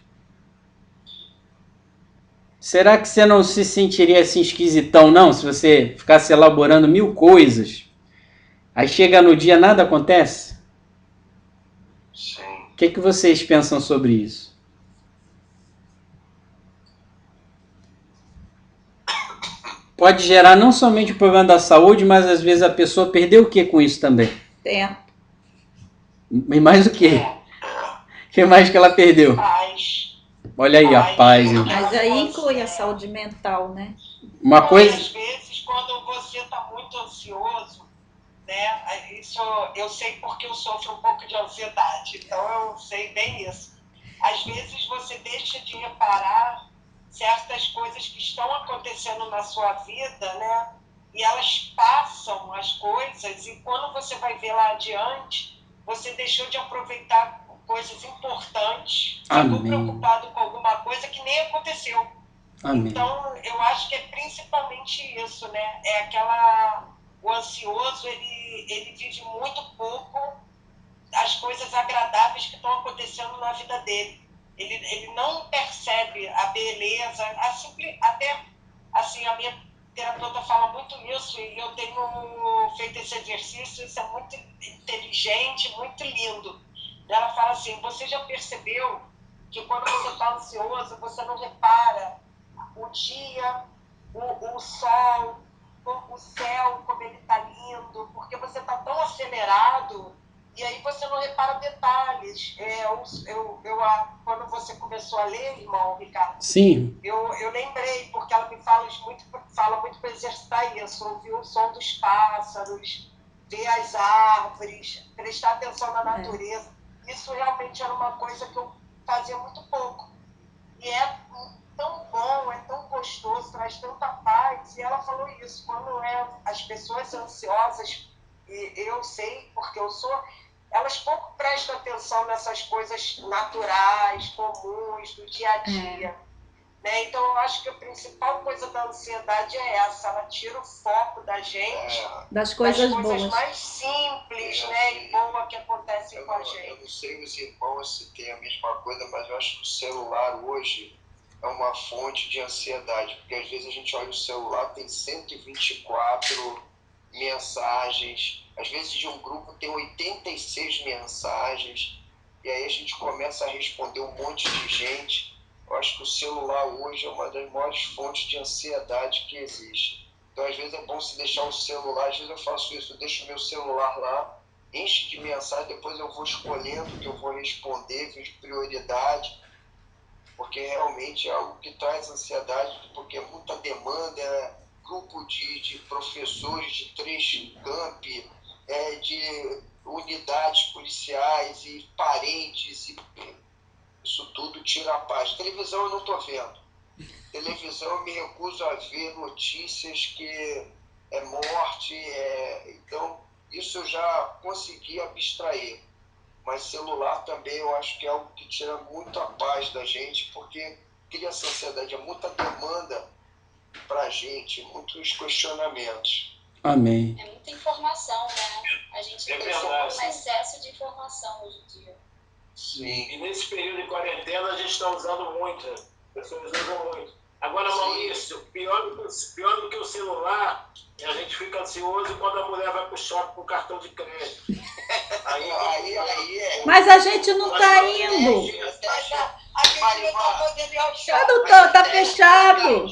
S1: Será que você não se sentiria assim esquisitão, não? Se você ficasse elaborando 1000 coisas, aí chega no dia nada acontece?
S6: Sim.
S1: O que vocês pensam sobre isso? Pode gerar não somente o problema da saúde, mas às vezes a pessoa perdeu o que com isso também?
S3: Tempo.
S1: E mais o quê? O que mais que ela perdeu?
S5: Paz.
S1: Olha aí, a paz.
S3: Mas aí inclui a saúde mental, né?
S1: Uma coisa...
S5: Às vezes, quando você está muito ansioso, né? Isso eu sei porque eu sofro um pouco de ansiedade, então eu sei bem isso. Às vezes você deixa de reparar certas coisas que estão acontecendo na sua vida, né? E elas passam as coisas e quando você vai ver lá adiante, você deixou de aproveitar coisas importantes, ficou preocupado com alguma coisa que nem aconteceu.
S1: Amém.
S5: Então, eu acho que é principalmente isso, né? O ansioso, ele vive muito pouco as coisas agradáveis que estão acontecendo na vida dele. Ele não percebe a beleza, até assim, a minha terapeuta fala muito nisso e eu tenho feito esse exercício, isso é muito inteligente, muito lindo. Ela fala assim, você já percebeu que quando você está ansioso, você não repara o dia, o sol, o céu, como ele está lindo, porque você está tão acelerado e aí você não repara detalhes. Quando você começou a ler, irmão Ricardo,
S1: Sim.
S5: Eu lembrei, porque ela me fala muito para exercitar isso, ouvir o som dos pássaros, ver as árvores, prestar atenção na natureza. Isso realmente era uma coisa que eu fazia muito pouco. E é tão bom, é tão gostoso, traz tanta paz. E ela falou isso, quando as pessoas ansiosas, e eu sei, porque eu sou, elas pouco prestam atenção nessas coisas naturais, comuns, do dia a dia. Né? Então, eu acho que a principal coisa da ansiedade é essa, ela tira o foco da gente,
S3: das coisas boas,
S5: mais simples, né, e boas que acontecem com a gente.
S6: Eu não sei os irmãos se tem a mesma coisa, mas eu acho que o celular hoje é uma fonte de ansiedade, porque às vezes a gente olha o celular, tem 124 mensagens, às vezes de um grupo tem 86 mensagens, e aí a gente começa a responder um monte de gente. Eu acho que o celular hoje é uma das maiores fontes de ansiedade que existe. Então, às vezes é bom se deixar o celular, às vezes eu faço isso, eu deixo o meu celular lá, enche de mensagem, depois eu vou escolhendo o que eu vou responder, vejo prioridade, porque realmente é algo que traz ansiedade, porque é muita demanda, grupo de professores de 3 campi, de unidades policiais e parentes, e isso tudo tira a paz. Televisão eu não estou vendo. Televisão eu me recuso a ver notícias que é morte, então isso eu já consegui abstrair. Mas celular também eu acho que é algo que tira muita paz da gente, porque cria essa ansiedade, é muita demanda para a gente, muitos questionamentos.
S1: Amém.
S11: É muita informação, né? A gente precisa de um excesso de informação hoje em dia.
S6: Sim.
S10: E nesse período de quarentena a gente está usando muito, as pessoas usam muito. Agora, Maurício, pior do que o celular, a gente fica ansioso quando a mulher vai pro shopping com cartão de crédito.
S3: Mas a gente não está indo.
S5: A gente não está podendo ir ao shopping.
S3: Tá fechado.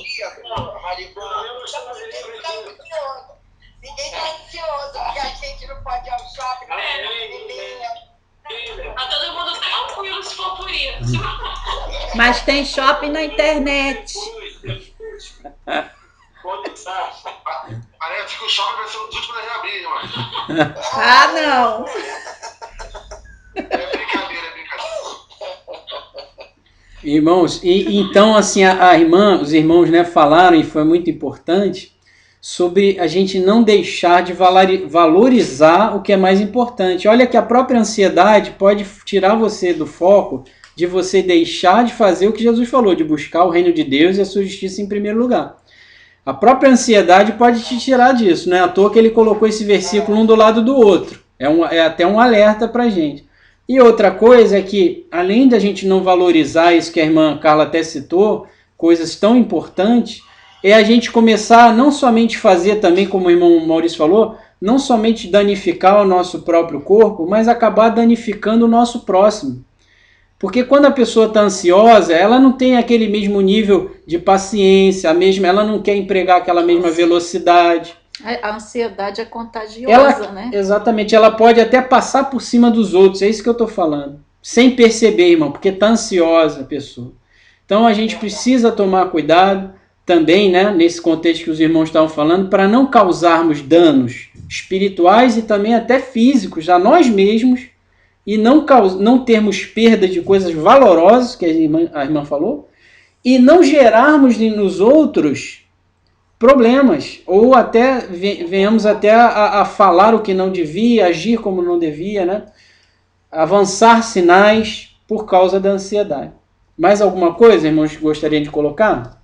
S5: Ninguém está ansioso porque a gente não pode ir ao shopping.
S7: Tá todo mundo tranquilo se for por isso.
S3: Mas tem shopping na internet.
S9: Parece que o shopping vai ser um dos últimos a reabrir, mano.
S3: Ah, não.
S9: É brincadeira.
S1: Irmãos, e então assim os irmãos, né, falaram, e foi muito importante, sobre a gente não deixar de valorizar o que é mais importante. Olha que a própria ansiedade pode tirar você do foco de você deixar de fazer o que Jesus falou, de buscar o reino de Deus e a sua justiça em primeiro lugar. A própria ansiedade pode te tirar disso, não é à toa que ele colocou esse versículo um do lado do outro. É até um alerta para a gente. E outra coisa é que, além da gente não valorizar isso que a irmã Carla até citou, coisas tão importantes, é a gente começar a não somente fazer também, como o irmão Maurício falou, não somente danificar o nosso próprio corpo, mas acabar danificando o nosso próximo. Porque quando a pessoa está ansiosa, ela não tem aquele mesmo nível de paciência, ela não quer empregar aquela mesma velocidade.
S3: A ansiedade é contagiosa, né?
S1: Exatamente, ela pode até passar por cima dos outros, é isso que eu estou falando. Sem perceber, irmão, porque está ansiosa a pessoa. Então a gente precisa tomar cuidado também, né, nesse contexto que os irmãos estavam falando, para não causarmos danos espirituais e também até físicos a nós mesmos e não termos perda de coisas valorosas, que a irmã falou, e não gerarmos nos outros problemas, ou até venhamos até a falar o que não devia, agir como não devia, né? Avançar sinais por causa da ansiedade. Mais alguma coisa, irmãos, que gostariam de colocar?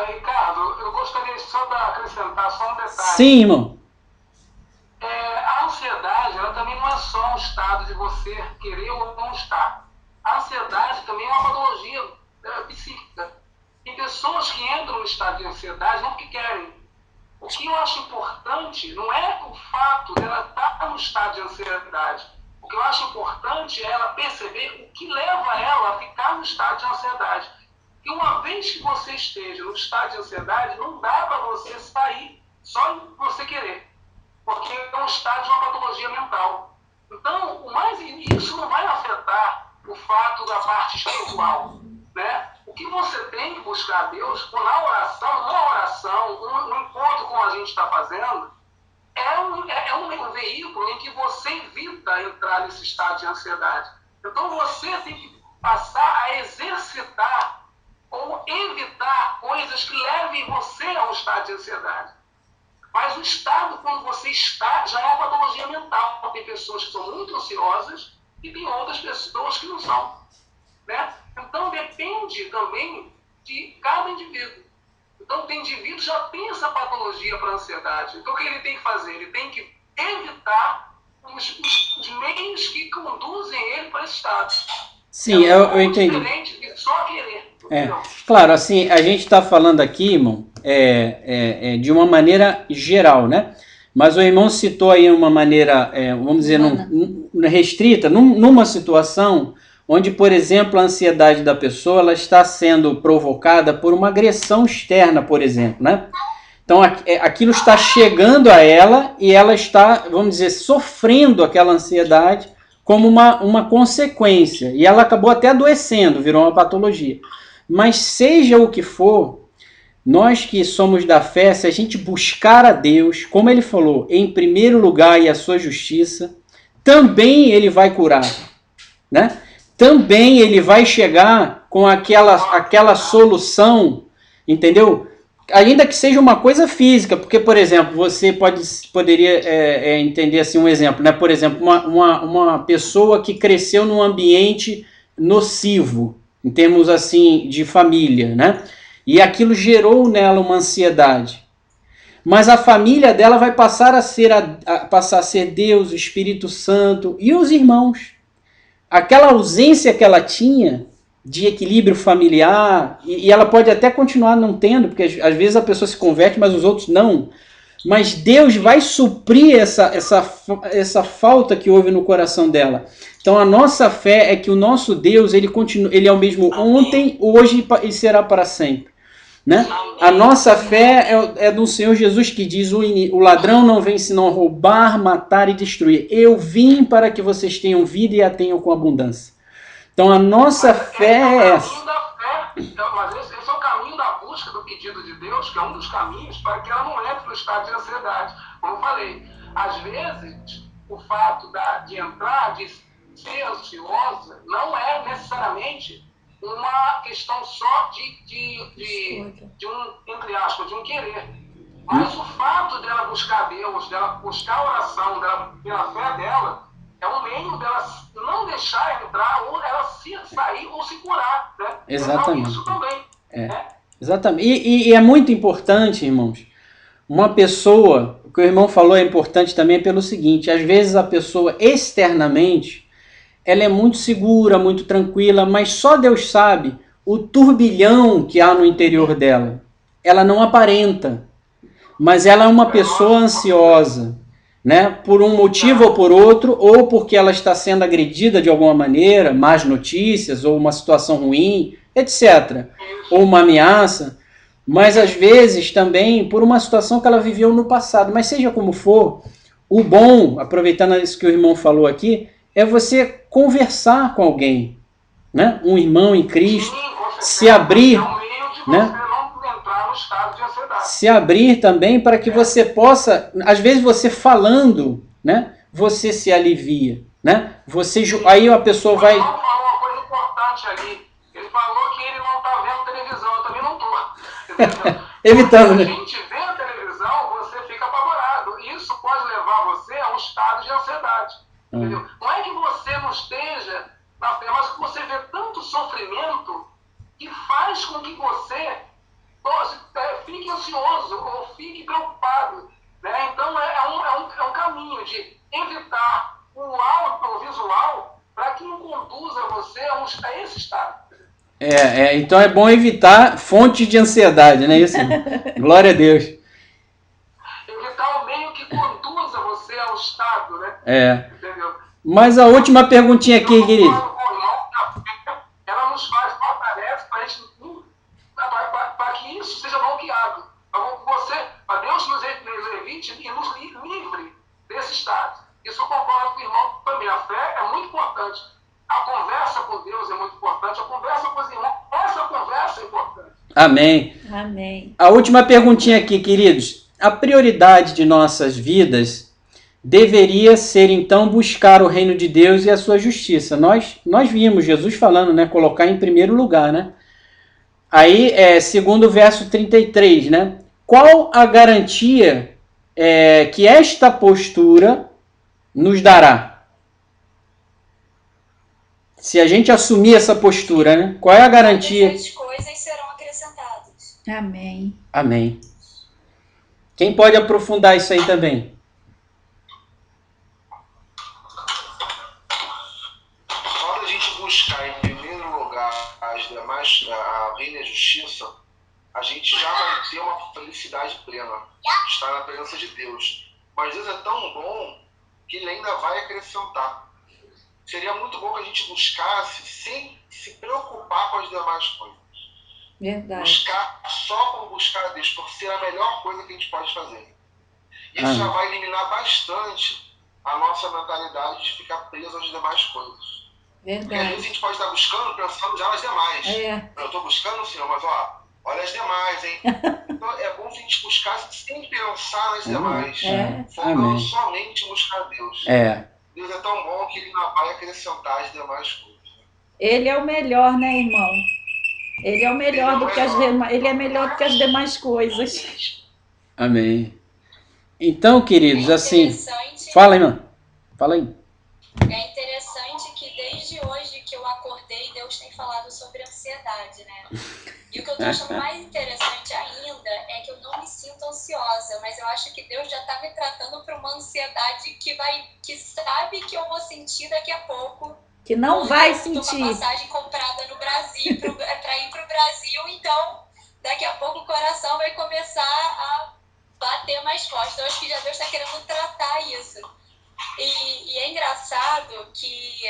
S12: Ricardo, eu gostaria só de acrescentar só um detalhe.
S1: Sim, irmão.
S12: A ansiedade, ela também não é só um estado de você querer ou não estar. A ansiedade também é uma patologia psíquica. Tem pessoas pessoas que entram no estado de ansiedade não porque querem. O que eu acho importante não é o fato dela estar no estado de ansiedade. O que eu acho importante é ela perceber o que leva ela a ficar no estado de ansiedade. E uma vez que você esteja no estado de ansiedade, não dá para você sair só em você querer. Porque é um estado de uma patologia mental. Então, isso não vai afetar o fato da parte espiritual, né? O que você tem que buscar a Deus, na oração, um encontro como a gente está fazendo, é um veículo em que você evita entrar nesse estado de ansiedade. Então você tem que passar a exercitar ou evitar coisas que levem você ao estado de ansiedade. Mas o estado, quando você está, já é uma patologia mental. Tem pessoas que são muito ansiosas e tem outras pessoas que não são, né? Então depende também de cada indivíduo. Então tem indivíduo que já tem essa patologia para a ansiedade. Então o que ele tem que fazer? Ele tem que evitar os meios que conduzem ele para esse estado.
S1: Sim, eu entendi.
S12: Diferente de só querer.
S1: Claro, assim, a gente está falando aqui, irmão, de uma maneira geral, né? Mas o irmão citou aí uma maneira, vamos dizer, restrita, numa situação onde, por exemplo, a ansiedade da pessoa ela está sendo provocada por uma agressão externa, por exemplo, né? Então, aquilo está chegando a ela e ela está, vamos dizer, sofrendo aquela ansiedade como uma consequência. E ela acabou até adoecendo, virou uma patologia. Mas seja o que for, nós que somos da fé, se a gente buscar a Deus, como ele falou, em primeiro lugar e a sua justiça, também ele vai curar, né? Também ele vai chegar com aquela solução, entendeu? Ainda que seja uma coisa física, porque, por exemplo, você poderia entender assim um exemplo, né? Por exemplo, uma pessoa que cresceu num ambiente nocivo, em termos assim de família, né? E aquilo gerou nela uma ansiedade. Mas a família dela vai passar a ser Deus, o Espírito Santo e os irmãos. Aquela ausência que ela tinha de equilíbrio familiar, e ela pode até continuar não tendo, porque às vezes a pessoa se converte, mas os outros não. Mas Deus vai suprir essa falta que houve no coração dela. Então a nossa fé é que o nosso Deus, ele é o mesmo ontem, hoje e será para sempre. Né? A nossa fé é do Senhor Jesus, que diz: o ladrão não vem senão roubar, matar e destruir. Eu vim para que vocês tenham vida e a tenham com abundância. Então a nossa fé é essa.
S12: Mas esse é o caminho da busca do pedido de Deus, que é um dos caminhos para que ela não entre no estado de ansiedade. Como eu falei, às vezes o fato de entrar, de ser ansiosa, não é necessariamente uma questão só de um, entre aspas, de um querer. Mas o fato dela buscar Deus, dela buscar a oração, dela ter a fé dela, é um meio dela não deixar entrar, ou ela se sair ou se curar, né?
S1: Exatamente.
S12: Então, isso também. Né?
S1: Exatamente. E é muito importante, irmãos, uma pessoa, o que o irmão falou é importante também pelo seguinte: às vezes a pessoa externamente ela é muito segura, muito tranquila, mas só Deus sabe o turbilhão que há no interior dela. Ela não aparenta, mas ela é uma pessoa ansiosa, né? Por um motivo ou por outro, ou porque ela está sendo agredida de alguma maneira, más notícias, ou uma situação ruim, etc. Ou uma ameaça, mas às vezes também por uma situação que ela viveu no passado. Mas seja como for, o bom, aproveitando isso que o irmão falou aqui, é você conversar com alguém, né? Um irmão em Cristo, se abrir, né? Se abrir também para que você possa, às vezes você falando, né? Você se alivia, né? Aí a pessoa vai...
S12: Ele falou uma coisa importante ali. Ele falou que ele não está vendo televisão, eu também não estou.
S1: Evitando, né?
S12: Se a gente vê a televisão, você fica apavorado. Isso pode levar você a um estado de ansiedade. Entendeu? Não é que você não esteja na fé, mas que você vê tanto sofrimento que faz com que você fique ansioso ou fique preocupado. Né? Então é um caminho de evitar o audiovisual para que não conduza você a esse estado.
S1: Então é bom evitar fontes de ansiedade, não é isso? Glória a Deus.
S12: Evitar o meio que conduza você ao estado, né? Entendeu?
S1: Mas a última perguntinha aqui, querido.
S12: Ela nos faz, fortalece para que isso seja bloqueado. Para Deus nos evite e nos livre desse estado. Isso eu concordo com o irmão também. A fé é muito importante. A conversa com Deus é muito importante. A conversa com os irmãos, essa conversa é importante.
S1: Amém.
S3: Amém.
S1: A última perguntinha aqui, queridos. A prioridade de nossas vidas deveria ser, então, buscar o reino de Deus e a sua justiça. Nós vimos Jesus falando, né? Colocar em primeiro lugar, né? Aí, segundo o verso 33, né? Qual a garantia que esta postura nos dará? Se a gente assumir essa postura, né? Qual é a garantia?
S11: Essas coisas serão acrescentadas.
S3: Amém.
S1: Amém. Quem pode aprofundar isso aí também?
S9: Quando a gente buscar em primeiro lugar a reino e a justiça, a gente já vai ter uma felicidade plena, estar na presença de Deus. Mas Deus é tão bom que Ele ainda vai acrescentar. Seria muito bom que a gente buscasse sem se preocupar com as demais coisas.
S3: Verdade.
S9: Buscar só por buscar a Deus, por ser a melhor coisa que a gente pode fazer. Isso já vai eliminar bastante a nossa mentalidade de ficar preso às demais coisas.
S3: Verdade.
S9: Porque às vezes a gente pode estar buscando, pensando já nas demais. Eu estou buscando, Senhor, mas olha as demais, hein? Então é bom que a gente buscasse sem pensar nas demais. Focando somente em buscar a Deus. Deus é tão bom que Ele não vai acrescentar as demais coisas.
S3: Ele é o melhor, né, irmão? Ele é o melhor do que as demais. Ele é melhor do que as demais coisas.
S1: Amém. Então, queridos, assim... Fala aí, irmã. Fala aí.
S11: É interessante que desde hoje que eu acordei, Deus tem falado sobre ansiedade, né? E o que eu tô achando mais interessante ainda é que eu não me sinto ansiosa, mas eu acho que Deus já tá me tratando para uma ansiedade que sabe que eu vou sentir daqui a pouco.
S3: Que não vai sentir.
S11: Eu tô com a passagem comprada no Brasil, para ir pro Brasil, então daqui a pouco o coração vai começar a bater mais forte. Então acho que já Deus está querendo tratar isso. E é engraçado que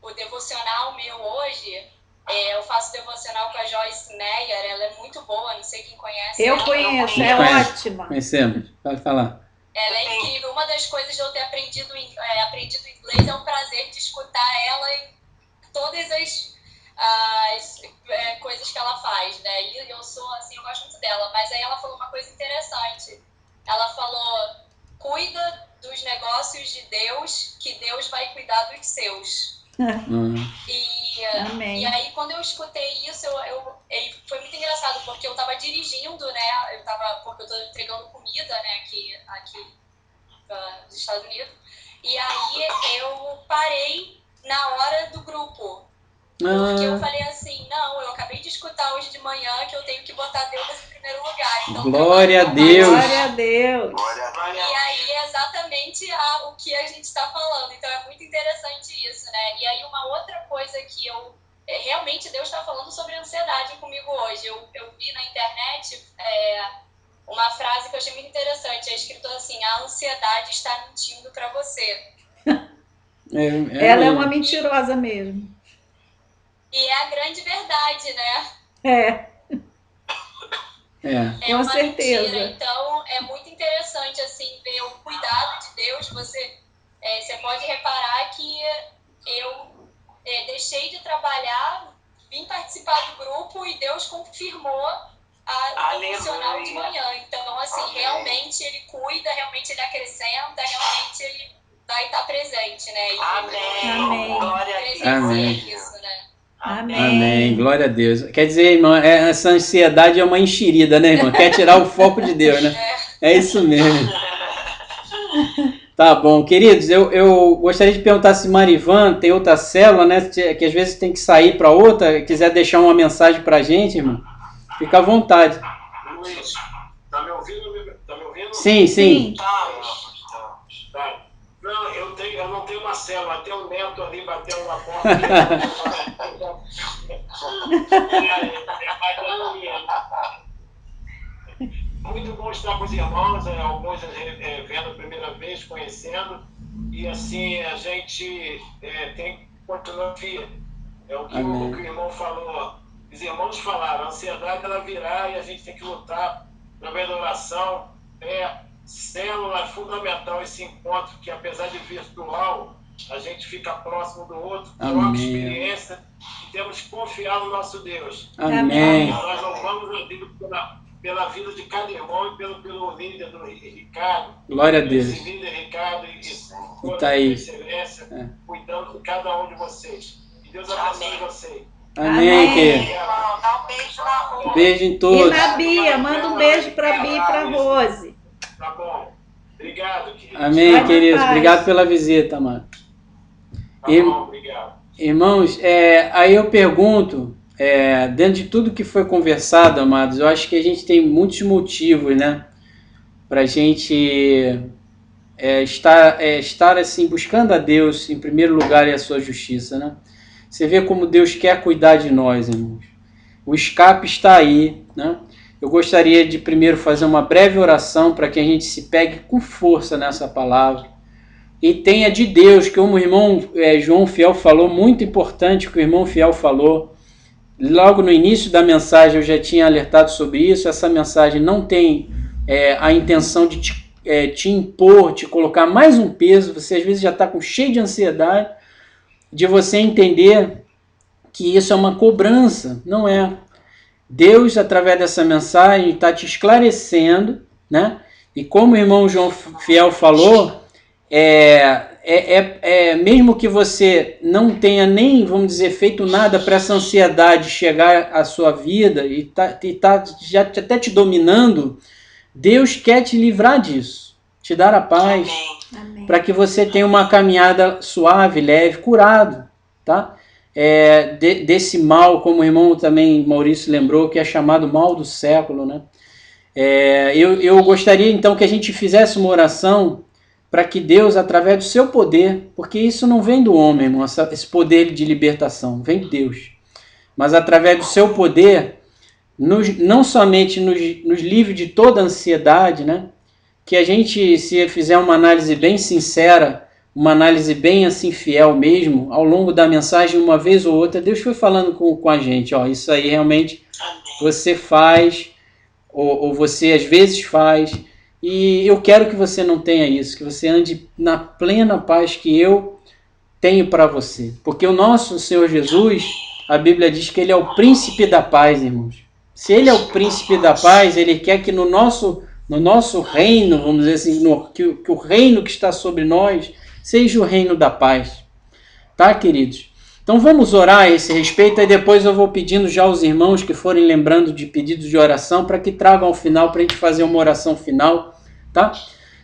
S11: o devocional meu hoje, eu faço devocional com a Joyce Meyer, ela é muito boa, não sei quem conhece.
S3: Eu conheço, é ótima.
S1: Conhecemos, pode falar.
S11: Ela é incrível. Uma das coisas de eu ter aprendido inglês é um prazer de escutar ela em todas as coisas que ela faz, né? E eu sou assim, eu gosto muito dela. Mas aí ela falou uma coisa interessante. Ela falou: cuida dos negócios de Deus, que Deus vai cuidar dos seus. E aí, quando eu escutei isso, foi muito engraçado, porque eu tava dirigindo, né? Porque eu tô entregando comida, né, aqui nos Estados Unidos. E aí eu parei na hora do grupo. Porque eu falei assim, não, eu acabei de escutar hoje de manhã que eu tenho que botar Deus em primeiro lugar. Então,
S1: glória a Deus!
S3: Glória a Deus!
S11: E aí é exatamente o que a gente está falando. Então é muito interessante isso, né? E aí uma outra coisa que realmente Deus está falando sobre ansiedade comigo hoje. Eu vi na internet uma frase que eu achei muito interessante. É escrito assim: a ansiedade está mentindo para você.
S3: Ela é uma mentirosa mesmo.
S11: E é a grande verdade, né?
S3: Com
S11: uma
S3: certeza.
S11: Mentira. Então, é muito interessante, assim, ver o cuidado de Deus. Você pode reparar que eu deixei de trabalhar, vim participar do grupo e Deus confirmou o devocional de manhã. Então, assim, realmente Ele cuida, realmente Ele acrescenta, realmente Ele vai estar presente, né? E
S3: Amém.
S11: Glória a Deus. Amém. Isso, né?
S1: Amém. Glória a Deus. Quer dizer, irmã, essa ansiedade é uma enxerida, né, irmã? Quer tirar o foco de Deus, né? É isso mesmo. Tá bom. Queridos, eu gostaria de perguntar se Marivan tem outra célula, né? Que às vezes tem que sair para outra. Quiser deixar uma mensagem pra gente, irmão, fica à vontade.
S10: Luiz, tá me ouvindo?
S1: Sim.
S10: Tá. Não, eu não tenho uma célula, tem um neto ali batendo na porta. Muito bom estar com os irmãos, alguns vendo a primeira vez, conhecendo, e assim a gente tem que continuar firme. É o que o irmão falou, os irmãos falaram, a ansiedade ela virá e a gente tem que lutar através da oração. Célula é fundamental esse encontro, que apesar de virtual, a gente fica próximo do outro, troca experiência, e temos que confiar no nosso Deus.
S1: Amém.
S10: Nós louvamos a Deus pela vida de cada irmão e pelo líder do Ricardo.
S1: Glória a Deus.
S10: Esse líder Ricardo e
S1: tá aí.
S10: Excelência, cuidando de cada um de vocês. Que Deus abençoe vocês.
S1: Amém, querido.
S5: Dá um beijo na Rose.
S1: Beijo em todos.
S3: E na Bia, manda um beijo para a Bia e para a Rose.
S10: Tá bom. Obrigado, querido.
S1: Amém, queridos. Obrigado pela visita, mano.
S10: Tá bom, obrigado.
S1: Irmãos, aí eu pergunto, dentro de tudo que foi conversado, amados, eu acho que a gente tem muitos motivos, né, pra gente estar assim, buscando a Deus em primeiro lugar e a sua justiça, né? Você vê como Deus quer cuidar de nós, irmãos. O escape está aí, né? Eu gostaria de primeiro fazer uma breve oração para que a gente se pegue com força nessa palavra e tenha de Deus, que como o irmão João Fiel falou, muito importante que o irmão Fiel falou, logo no início da mensagem eu já tinha alertado sobre isso. Essa mensagem não tem a intenção de te impor, te colocar mais um peso. Você às vezes já está cheio de ansiedade, de você entender que isso é uma cobrança, não é. Deus, através dessa mensagem, está te esclarecendo, né? E como o irmão João Fiel falou, mesmo que você não tenha nem, vamos dizer, feito nada para essa ansiedade chegar à sua vida e tá já até te dominando, Deus quer te livrar disso, te dar a paz, para que você tenha uma caminhada suave, leve, curado, tá? Desse mal, como o irmão também Maurício lembrou, que é chamado mal do século, né? Eu gostaria então que a gente fizesse uma oração para que Deus, através do seu poder, porque isso não vem do homem, irmão, esse poder de libertação, vem de Deus, mas através do seu poder, não somente nos livre de toda ansiedade, né? Que a gente, se fizer uma análise bem sincera, uma análise bem assim fiel mesmo, ao longo da mensagem, uma vez ou outra, Deus foi falando com a gente, isso aí realmente você faz, ou você às vezes faz, e eu quero que você não tenha isso, que você ande na plena paz que eu tenho para você, porque o nosso Senhor Jesus, a Bíblia diz que Ele é o príncipe da paz, irmãos. Se Ele é o príncipe da paz, Ele quer que no nosso reino, vamos dizer assim, que o reino que está sobre nós seja o reino da paz. Tá, queridos? Então vamos orar a esse respeito, e depois eu vou pedindo já aos irmãos que forem lembrando de pedidos de oração, para que tragam ao final, para a gente fazer uma oração final, tá?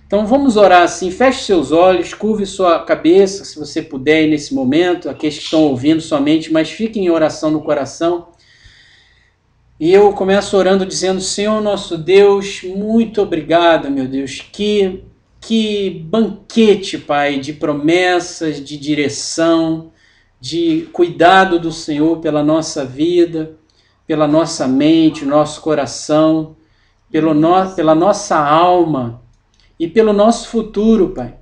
S1: Então vamos orar assim, feche seus olhos, curve sua cabeça, se você puder nesse momento, aqueles que estão ouvindo somente, mas fiquem em oração no coração. E eu começo orando dizendo: Senhor nosso Deus, muito obrigado, meu Deus, que banquete, Pai, de promessas, de direção, de cuidado do Senhor pela nossa vida, pela nossa mente, nosso coração, pela nossa alma e pelo nosso futuro, Pai.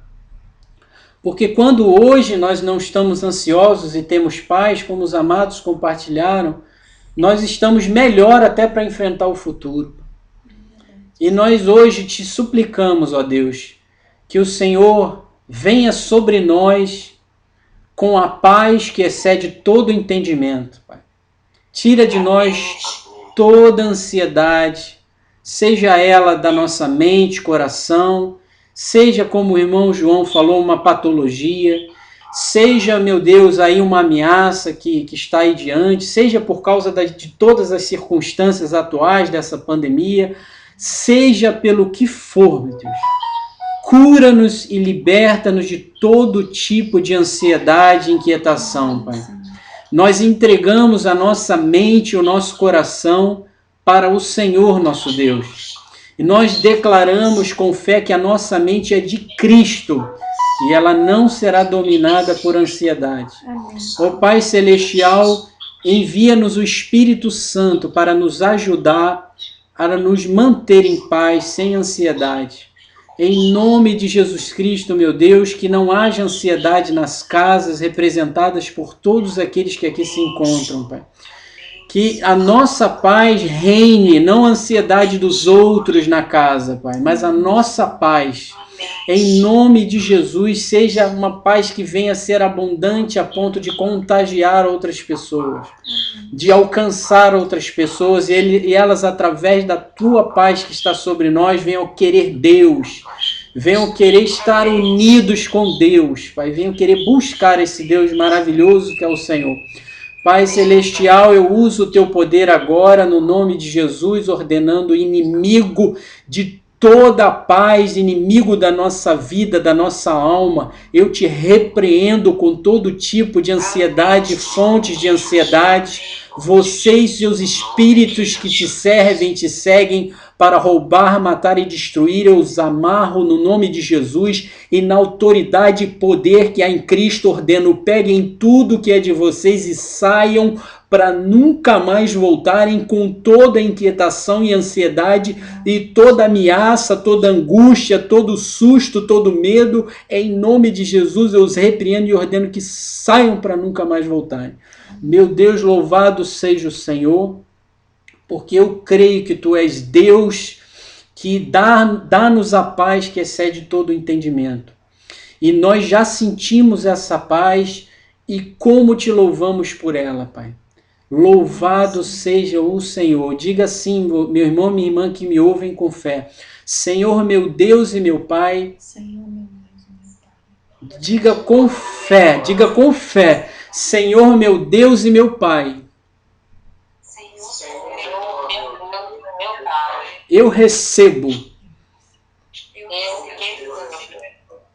S1: Porque quando hoje nós não estamos ansiosos e temos paz, como os amados compartilharam, nós estamos melhor até para enfrentar o futuro. E nós hoje te suplicamos, ó Deus, que o Senhor venha sobre nós com a paz que excede todo entendimento, Pai. Tira de nós toda ansiedade, seja ela da nossa mente, coração, seja, como o irmão João falou, uma patologia, seja, meu Deus, aí uma ameaça que está aí diante, seja por causa de todas as circunstâncias atuais dessa pandemia, seja pelo que for, meu Deus. Cura-nos e liberta-nos de todo tipo de ansiedade e inquietação, Pai. Nós entregamos a nossa mente e o nosso coração para o Senhor, nosso Deus. E nós declaramos com fé que a nossa mente é de Cristo e ela não será dominada por ansiedade. Ó Pai Celestial, envia-nos o Espírito Santo para nos ajudar a nos manter em paz, sem ansiedade. Em nome de Jesus Cristo, meu Deus, que não haja ansiedade nas casas representadas por todos aqueles que aqui se encontram, Pai. Que a nossa paz reine, não a ansiedade dos outros na casa, Pai, mas a nossa paz. Em nome de Jesus, seja uma paz que venha a ser abundante a ponto de contagiar outras pessoas, de alcançar outras pessoas, e elas, através da tua paz que está sobre nós, venham querer Deus, venham querer estar unidos com Deus, Pai, venham querer buscar esse Deus maravilhoso que é o Senhor. Pai Celestial, eu uso o teu poder agora, no nome de Jesus, ordenando o inimigo de toda a paz, inimigo da nossa vida, da nossa alma. Eu te repreendo com todo tipo de ansiedade, fontes de ansiedade. Vocês e seus espíritos que te servem, te seguem para roubar, matar e destruir, eu os amarro no nome de Jesus e na autoridade e poder que há em Cristo ordeno, peguem tudo que é de vocês e saiam para nunca mais voltarem com toda a inquietação e ansiedade e toda ameaça, toda angústia, todo susto, todo medo. Em nome de Jesus eu os repreendo e ordeno que saiam para nunca mais voltarem. Meu Deus, louvado seja o Senhor, porque eu creio que Tu és Deus que dá-nos a paz que excede todo o entendimento. E nós já sentimos essa paz e como Te louvamos por ela, Pai. Louvado seja o Senhor. Diga assim, meu irmão, minha irmã que me ouvem com fé. Senhor, meu Deus e meu Pai. Senhor, meu Deus e meu Pai. Diga com fé, diga com fé. Senhor, meu Deus e meu Pai. Eu recebo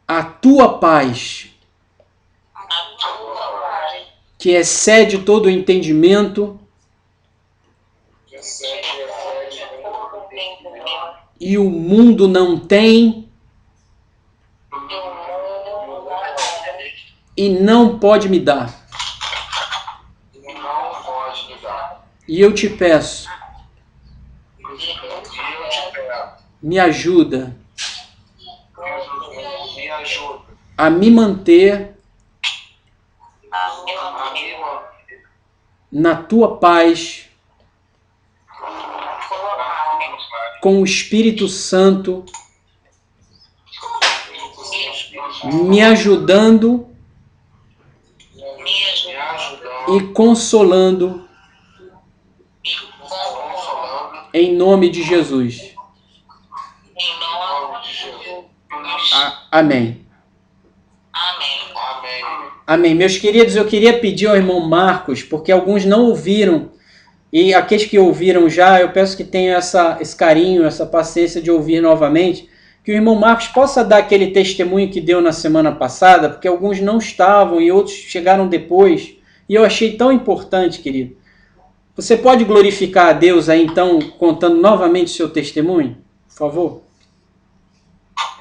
S1: a Tua paz, que excede todo o entendimento, e o mundo não tem e não pode me dar. E eu te peço, me ajuda a me manter na Tua paz, com o Espírito Santo me ajudando e consolando, em nome de Jesus. Amém. Amém. Meus queridos, eu queria pedir ao irmão Marcos, porque alguns não ouviram, e aqueles que ouviram já, eu peço que tenham esse carinho, essa paciência de ouvir novamente, que o irmão Marcos possa dar aquele testemunho que deu na semana passada, porque alguns não estavam e outros chegaram depois, e eu achei tão importante, querido. Você pode glorificar a Deus aí, então, contando novamente o seu testemunho? Por favor.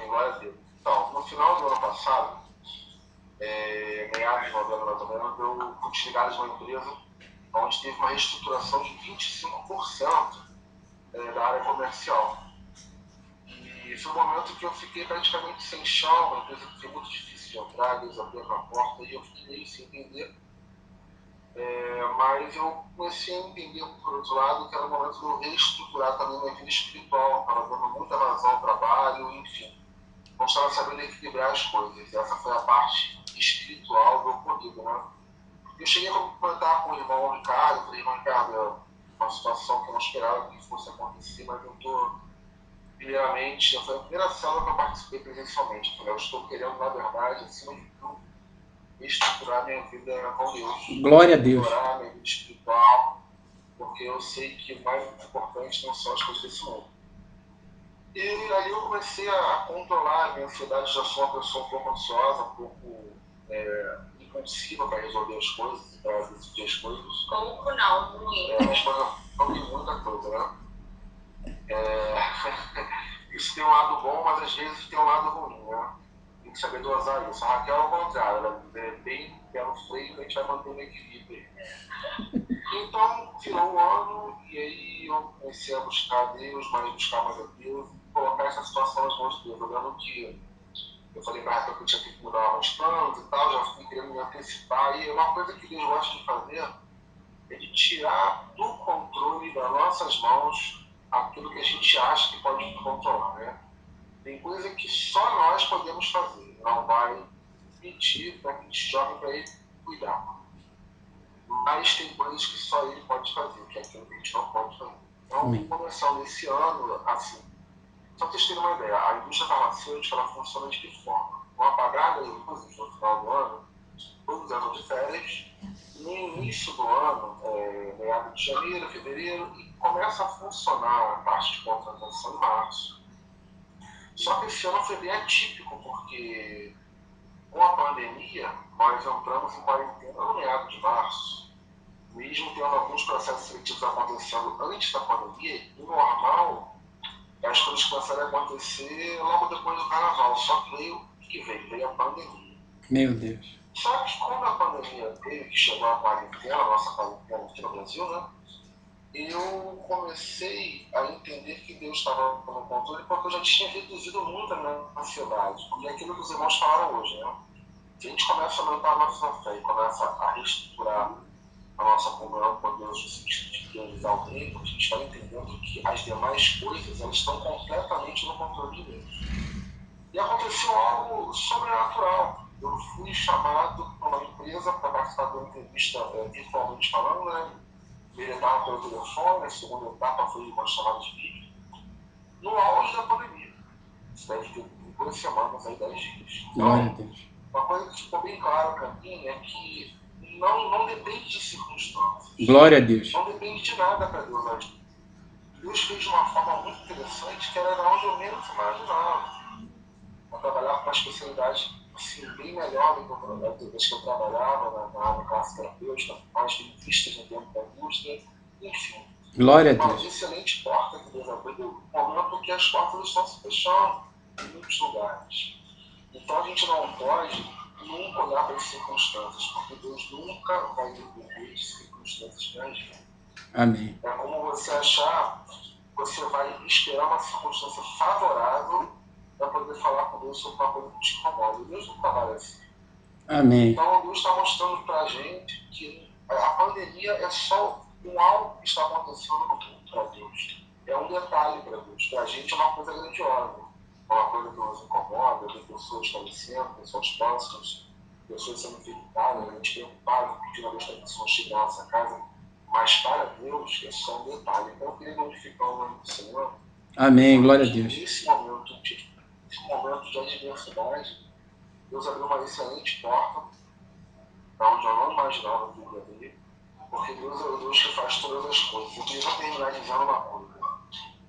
S9: Glória a Deus. Então, no final do ano passado, meados de novembro mais ou menos, eu fui desligado de uma empresa onde teve uma reestruturação de 25% da área comercial. E foi um momento que eu fiquei praticamente sem chão, uma empresa que foi muito difícil de entrar, eles abriram a porta e eu fiquei meio sem entender. Mas eu comecei a entender, por outro lado, que era o momento de eu reestruturar também minha vida espiritual. Estava dando muita vazão ao trabalho, enfim. Não estava sabendo equilibrar as coisas. Essa foi a parte espiritual do ocorrido, né? Eu cheguei a comentar com o irmão Ricardo, eu falei, irmão Ricardo, é uma situação que eu não esperava que fosse acontecer, mas eu estou, primeiramente, foi a primeira célula que eu participei presencialmente. Eu falei, eu estou querendo, na verdade, acima de tudo, estruturar minha vida com Deus.
S1: Glória a Deus.
S9: Estruturar minha vida espiritual, porque eu sei que o mais importante não são as coisas desse mundo. E aí eu comecei a controlar a minha ansiedade. Já sou uma pessoa um pouco ansiosa, um pouco impulsiva para resolver as coisas, para decidir as coisas.
S2: Pouco não, muito.
S9: Mas não tem muita coisa, né? Isso tem um lado bom, mas às vezes tem um lado ruim, né? tem que saber dosar isso. A Raquel, ao contrário, ela é bem pé no freio, a gente vai manter um equilíbrio. Então, virou um ano, e aí eu comecei a buscar a Deus, buscar mais a Deus, e colocar essa situação nas mãos de Deus. Eu lembro que eu falei pra Raquel que eu tinha que mudar alguns planos e tal, já fui querendo me antecipar, e uma coisa que Deus gosta de fazer é de tirar do controle das nossas mãos aquilo que a gente acha que pode controlar, né? Tem coisa que só nós podemos fazer, não vai pedir para que a gente jogue para ele cuidar. Mas tem coisas que só ele pode fazer, que é aquilo que a gente não pode fazer. Então, começando esse ano, assim, só para vocês terem uma ideia, a indústria farmacêutica ela funciona de que forma? Com a apagada, inclusive no final do ano, todos os anos de férias, no início do ano, meados de janeiro, fevereiro, e começa a funcionar a parte de contratação em março. Só que esse ano foi bem atípico, porque com a pandemia, nós entramos em quarentena no meado de março. Mesmo tendo alguns processos seletivos acontecendo antes da pandemia, o normal, as coisas começaram a acontecer logo depois do carnaval. Só que veio a pandemia.
S1: Meu Deus.
S9: Só que quando a pandemia veio, que chegou a quarentena, a nossa quarentena aqui no Brasil, né? Eu comecei a entender que Deus estava no controle, porque eu já tinha reduzido muito a minha ansiedade. E aquilo que os irmãos falaram hoje, né? Se a gente começa a aumentar a nossa fé e começa a reestruturar a nossa comunhão com Deus no sentido de priorizar o reino, a gente vai entendendo que as demais coisas elas estão completamente no controle de Deus. E aconteceu algo sobrenatural. Eu fui chamado para uma empresa para participar de uma entrevista virtualmente falando, né? Primeira etapa pelo telefone, a segunda etapa foi uma chamada de vídeo. No auge da pandemia. Isso deve ter 2 semanas, aí 10 dias. Então, uma coisa que ficou bem clara para mim é que não depende de circunstâncias.
S1: Glória a Deus.
S9: Não depende de nada para Deus agir. Deus fez de uma forma muito interessante, que era onde eu menos imaginava. Eu trabalhava com uma especialidade assim, bem melhor do que eu trabalhava na área classe terapêutica, mais bem vistas no tempo da indústria, enfim.
S1: Glória a Deus.
S9: Uma excelente porta que Deus abriu no momento que as portas estão se fechando em muitos lugares. Então a gente não pode nunca olhar para as circunstâncias, porque Deus nunca vai depender de circunstâncias para agir.
S1: Amém.
S9: É como você achar, você vai esperar uma circunstância favorável para poder falar com Deus sobre uma coisa que te incomoda. Deus não trabalha assim.
S1: Amém.
S9: Então Deus está mostrando para a gente que a pandemia é só algo que está acontecendo no mundo para Deus. É um detalhe para Deus. Para a gente é uma coisa grandiosa. É uma coisa que nos incomoda, ver pessoas falecendo, pessoas próximas, pessoas sendo infectadas, a gente preocupado, pedindo a Deus para que pessoas cheguem na nossa casa. Mas para Deus é só um detalhe. Então eu queria glorificar o nome do Senhor.
S1: Amém. Glória a Deus.
S9: Nesse momento de adversidade, Deus abriu uma excelente porta para onde eu não imaginava que eu ia ver, porque Deus é o Deus que faz todas as coisas. Eu queria terminar dizendo uma coisa.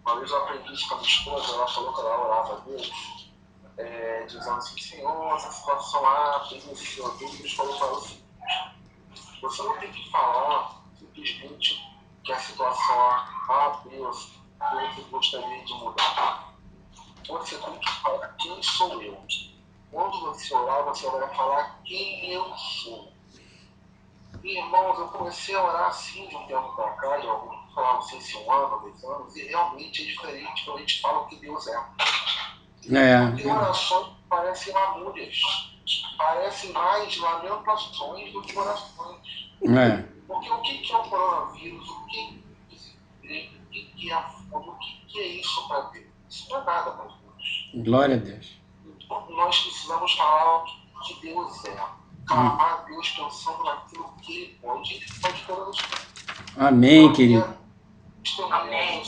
S9: Uma vez eu aprendi isso com a minha esposa, ela falou que ela orava a Deus, dizendo assim: Senhor, essa situação tem esse dúvida. Deus falou para ela o seguinte: você não tem que falar simplesmente que a situação Deus, eu gostaria de mudar. Você tem que falar quem sou eu. Quando você orar, você vai falar quem eu sou. E, irmãos, eu comecei a orar assim de um tempo para cá, de alguns falavam, não sei se 1 ano, 2 anos, e realmente é diferente quando a gente fala o que Deus é. Porque orações parecem lamúrias, parecem mais lamentações do que orações. Porque o que é o coronavírus? O que é a fome? O que é isso para Deus? Isso não é nada para Deus.
S1: Glória a Deus.
S9: Nós precisamos falar o que Deus é. Clamar a Deus pensando naquilo que Ele pode todas as coisas.
S1: Amém, querido.
S9: Amém.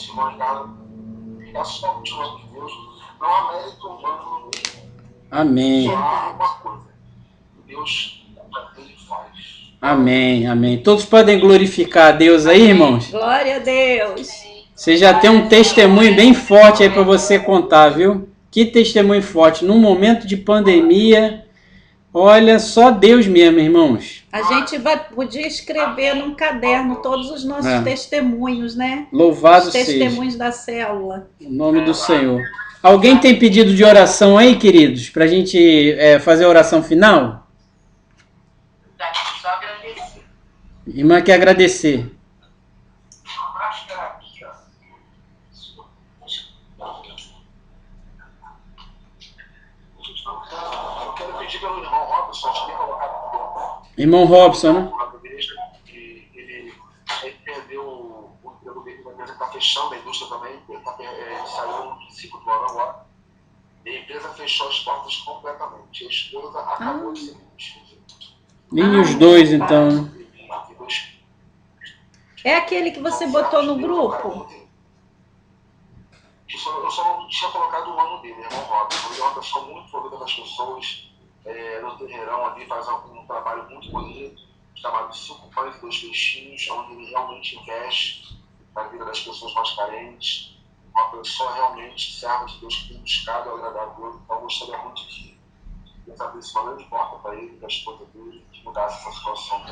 S9: É só continuar de Deus. Não há mérito humano no meio.
S1: Amém.
S9: Só há uma coisa. Deus Ele faz.
S1: Amém, amém. Todos podem glorificar a Deus aí, irmãos?
S3: Glória a Deus.
S1: Você já tem um testemunho bem forte aí para você contar, viu? Que testemunho forte. Num momento de pandemia, olha, só Deus mesmo, irmãos.
S3: A gente podia escrever num caderno todos os nossos testemunhos, né?
S1: Louvado seja.
S3: Os testemunhos da célula.
S1: Em nome do Senhor. Alguém tem pedido de oração aí, queridos, para a gente fazer a oração final?
S5: Só agradecer.
S1: Irmã quer agradecer.
S9: Eu quero pedir pelo irmão Robson, que tinha colocado
S1: Irmão Robson, né?
S9: que ele perdeu o emprego dele, a empresa está fechando, a indústria também, ele saiu no princípio do ano agora, e a empresa fechou as portas completamente. A esposa acabou de ser demitida.
S1: E os dois, então.
S3: É aquele que você botou no grupo?
S9: Eu só não tinha colocado o ano dele, irmão Robson. Ele é uma pessoa muito envolvida das pessoas, no terreirão ali, faz um trabalho muito bonito, chamado 5 pães e 2 peixinhos, onde ele realmente investe na vida das pessoas mais carentes. Uma pessoa realmente serva de Deus que tem buscado agradar a Deus. Então eu gostaria muito de Deus abrisse uma grande porta para ele, para a esposa dele, que mudasse essa situação.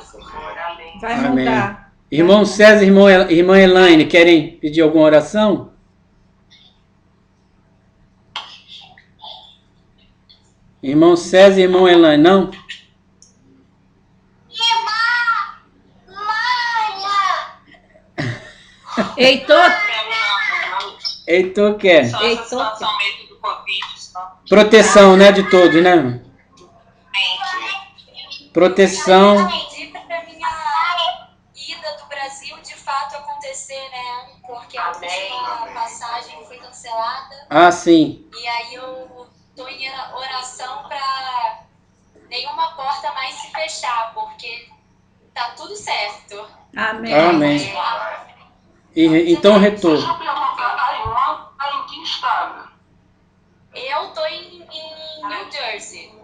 S3: Vai mudar.
S1: Irmão César e irmã Elaine, querem pedir alguma oração? Irmão César e irmão Elaine, não? Heitor quer. Proteção, né, de todos, né? Proteção.
S11: Eu pedi para minha ida do Brasil de fato acontecer, né? Porque a última passagem foi cancelada.
S1: Ah, sim.
S11: E aí eu tô em oração para nenhuma porta mais se fechar, porque tá tudo certo.
S3: Amém.
S1: Amém. Então, retorno.
S12: Deixa eu perguntar, a irmã está em que estado?
S11: Eu tô em New Jersey.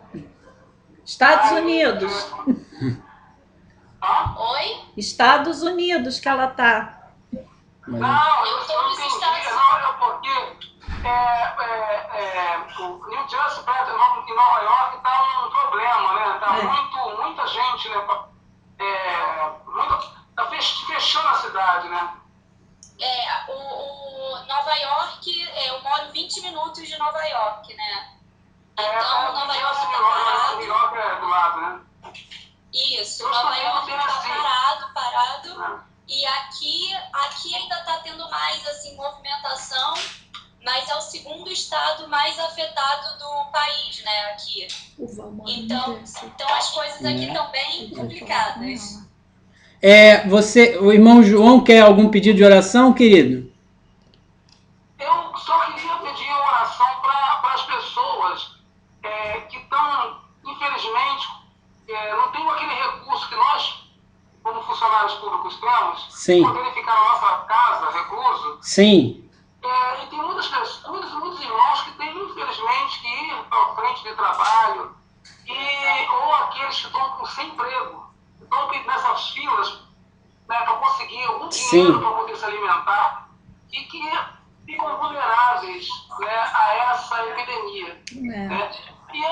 S3: Estados Unidos.
S11: Oi?
S3: Estados Unidos que ela tá.
S12: Não,
S11: eu tô nos Estados Unidos.
S12: Não, é porque o New Jersey, perto em Nova York, está um problema, né? Tá muita gente, né? Tá fechando a cidade, né?
S11: O Nova York, eu moro 20 minutos de Nova York, né? Então, Nova York tá parado.
S12: New York é do lado, né?
S11: Isso, Nova York tá parado. E aqui ainda tá tendo mais, assim, movimentação, mas é o segundo estado mais afetado do país, né, aqui. Então as coisas aqui estão bem complicadas.
S1: O irmão João quer algum pedido de oração, querido?
S12: Eu só queria pedir oração para as pessoas que estão, infelizmente, não tem aquele recurso que nós, como funcionários públicos, temos,
S1: Sim.
S12: poderem ficar na nossa casa, recluso.
S1: Sim.
S12: E tem muitas pessoas, muitos irmãos que têm, infelizmente, que ir para frente de trabalho, ou aqueles que estão sem emprego, estão nessas filas, né, para conseguir algum dinheiro para poder se alimentar, e que ficam vulneráveis, né, a essa epidemia. Né? E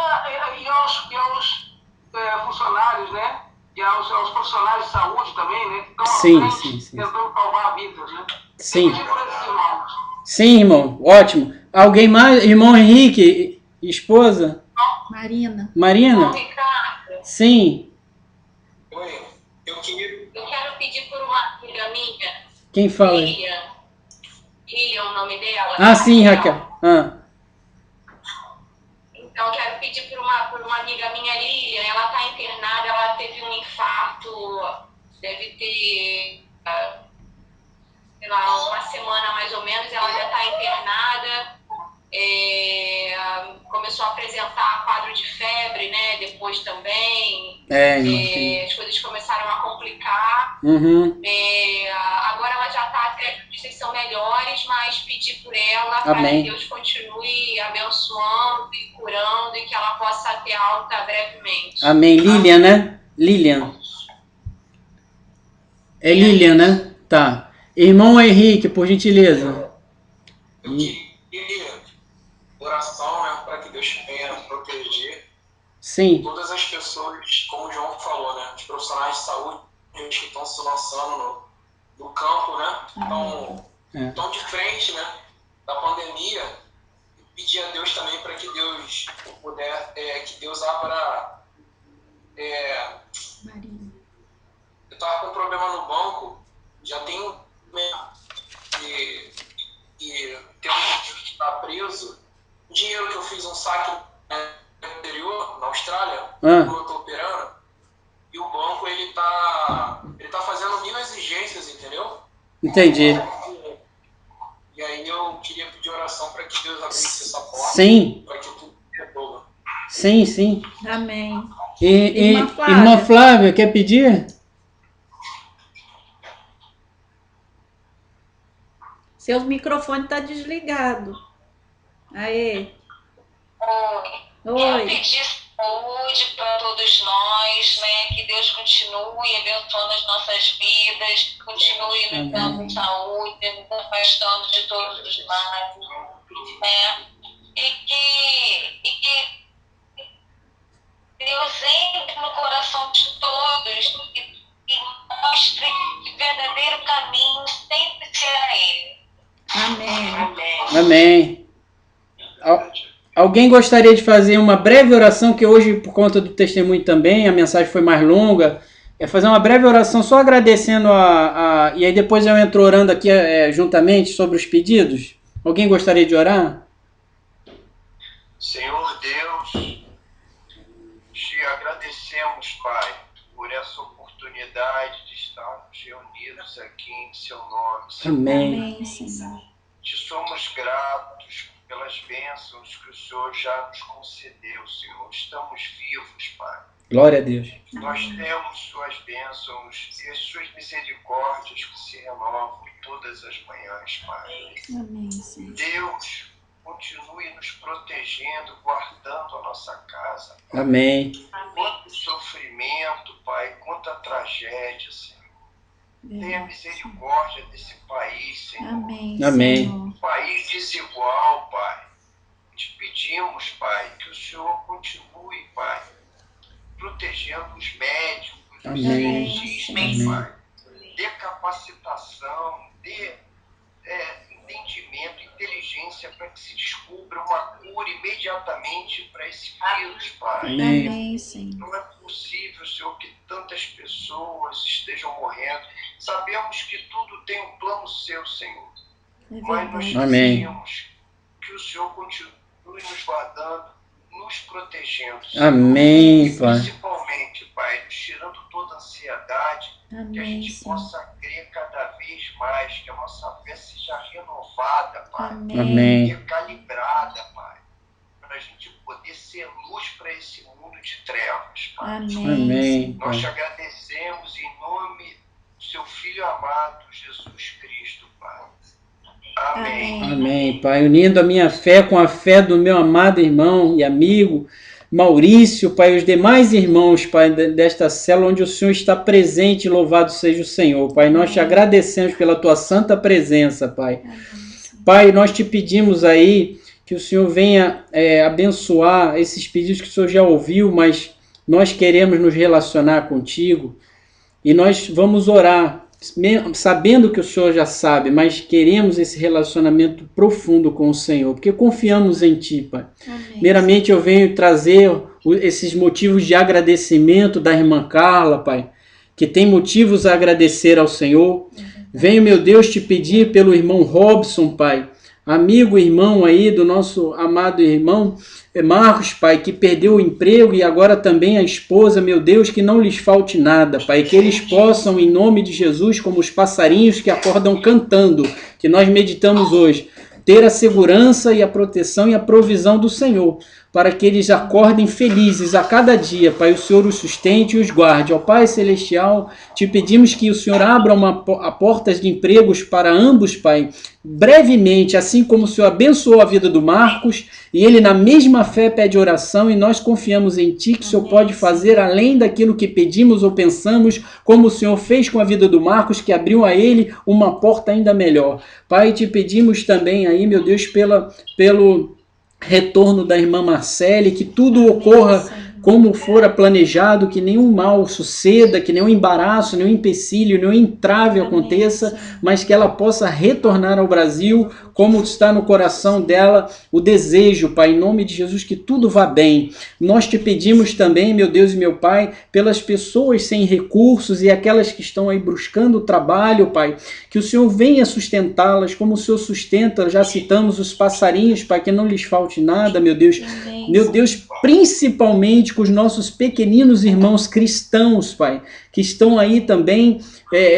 S12: aos funcionários, né, e aos profissionais de saúde também, né, que estão à frente tentando salvar vidas. Né?
S1: Sim.
S12: Por esses irmãos.
S1: Sim, irmão. Ótimo. Alguém mais? Irmão Henrique? Esposa?
S3: Marina.
S1: Marina? Sim.
S4: Oi. Eu
S2: quero pedir por uma amiga minha.
S1: Quem fala?
S2: Lilian é o nome dela.
S1: Ah, sim, Raquel.
S2: Então, eu quero pedir por uma amiga minha, Lilian. Ela está internada, ela teve um infarto, deve ter, sei lá, uma semana mais ou menos. Ela já está internada. Começou a apresentar quadro de febre, né? Depois também. As coisas começaram a complicar. Agora ela já está, as são melhores, mas pedir por ela para que Deus continue abençoando e curando e que ela possa ter alta brevemente.
S1: Amém. Lilian, né? Lilian. É Lilian, né? Tá. Irmão Henrique, por gentileza.
S4: Oração, né, para que Deus venha proteger todas as pessoas, como o João falou, né, os profissionais de saúde que estão se lançando no campo, né, estão de frente, né, da pandemia, pedir a Deus também para que Deus que Deus abra. Eu estava com um problema no banco, já tem um e tem um motivo que está preso. O dinheiro que eu fiz um saque no interior, na Austrália, como eu estou operando, e o banco ele tá fazendo 1000 exigências, entendeu?
S1: Entendi.
S4: E aí eu queria pedir oração para que Deus abrisse essa porta.
S1: Sim.
S4: Para que tudo resolva.
S1: Sim, sim.
S3: Amém.
S1: Irmã Flávia, quer pedir?
S3: Seu microfone está desligado. Aê.
S2: Oi. Eu pedi saúde para todos nós, né? Que Deus continue abençoando as nossas vidas, continue nos dando saúde, nos afastando de todos os males, né? E que Deus entre no coração de todos e mostre que o verdadeiro caminho sempre será Ele.
S3: Amém.
S1: Amém. Alguém gostaria de fazer uma breve oração, que hoje, por conta do testemunho também, a mensagem foi mais longa, fazer uma breve oração só agradecendo e aí depois eu entro orando aqui juntamente sobre os pedidos. Alguém gostaria de orar?
S6: Senhor Deus, te agradecemos, Pai, por essa oportunidade de estarmos reunidos aqui em seu nome, Senhor.
S1: Amém.
S3: Senhor.
S6: Te somos gratos pelas bênçãos que o Senhor já nos concedeu, Senhor. Estamos vivos, Pai.
S1: Glória a Deus.
S6: Nós temos suas bênçãos e as suas misericórdias que se renovam todas as manhãs, Pai.
S3: Amém, Senhor.
S6: Deus, continue nos protegendo, guardando a nossa casa.
S1: Amém.
S6: Quanto sofrimento, Pai, quanta tragédia, Senhor. Tenha misericórdia desse país, Senhor.
S3: Amém.
S1: Amém.
S3: Senhor.
S6: Um país desigual, Pai. Te pedimos, Pai, que o Senhor continue, Pai, protegendo os médicos, os cientistas, Pai. Dê capacitação, dê entendimento, inteligência para que se descubra uma cura imediatamente para esse vírus, Pai.
S3: Amém, Senhor.
S6: Não é possível, Senhor, que tantas pessoas estejam morrendo. Sabemos que tudo tem um plano seu, Senhor. Mas nós pedimos que o Senhor continue nos guardando, nos protegendo, Senhor.
S1: Amém, Pai.
S6: Principalmente, Pai, nos tirando toda a ansiedade,
S3: Amém,
S6: que a gente
S3: Senhor.
S6: possa crer cada vez mais, que a nossa fé seja renovada, Pai.
S1: Amém.
S6: Recalibrada, Pai. Para a gente poder ser luz para esse mundo de trevas, Pai.
S1: Amém.
S6: Nós te agradecemos em nome do seu Filho amado, Jesus Cristo, Pai. Amém.
S1: Amém, Pai. Unindo a minha fé com a fé do meu amado irmão e amigo Maurício, Pai, os demais irmãos, Pai, desta célula onde o Senhor está presente, louvado seja o Senhor, Pai. Nós te agradecemos pela tua santa presença, Pai. Pai, nós te pedimos aí que o Senhor venha abençoar esses pedidos que o Senhor já ouviu, mas nós queremos nos relacionar contigo e nós vamos orar, sabendo que o Senhor já sabe, mas queremos esse relacionamento profundo com o Senhor, porque confiamos em Ti, Pai.
S3: Amém.
S1: Primeiramente eu venho trazer esses motivos de agradecimento da irmã Carla, Pai, que tem motivos a agradecer ao Senhor. Venho, meu Deus, te pedir pelo irmão Robson, Pai, amigo e irmão aí do nosso amado irmão Marcos, Pai, que perdeu o emprego e agora também a esposa, meu Deus, que não lhes falte nada, Pai, que eles possam, em nome de Jesus, como os passarinhos que acordam cantando, que nós meditamos hoje, ter a segurança e a proteção e a provisão do Senhor, para que eles acordem felizes a cada dia, Pai, o Senhor os sustente e os guarde. Ó Pai Celestial, te pedimos que o Senhor abra a portas de empregos para ambos, Pai, brevemente, assim como o Senhor abençoou a vida do Marcos, e ele na mesma fé pede oração, e nós confiamos em Ti, que o Senhor pode fazer além daquilo que pedimos ou pensamos, como o Senhor fez com a vida do Marcos, que abriu a ele uma porta ainda melhor. Pai, te pedimos também aí, meu Deus, pelo retorno da irmã Marcele, que tudo ocorra como fora planejado, que nenhum mal suceda, que nenhum embaraço, nenhum empecilho, nenhum entrave aconteça, mas que ela possa retornar ao Brasil, como está no coração dela o desejo, Pai, em nome de Jesus, que tudo vá bem. Nós te pedimos também, meu Deus e meu Pai, pelas pessoas sem recursos e aquelas que estão aí buscando trabalho, Pai, que o Senhor venha sustentá-las, como o Senhor sustenta, já citamos os passarinhos, Pai, que não lhes falte nada, meu Deus. Meu Deus, principalmente com os nossos pequeninos irmãos cristãos, Pai, que estão aí também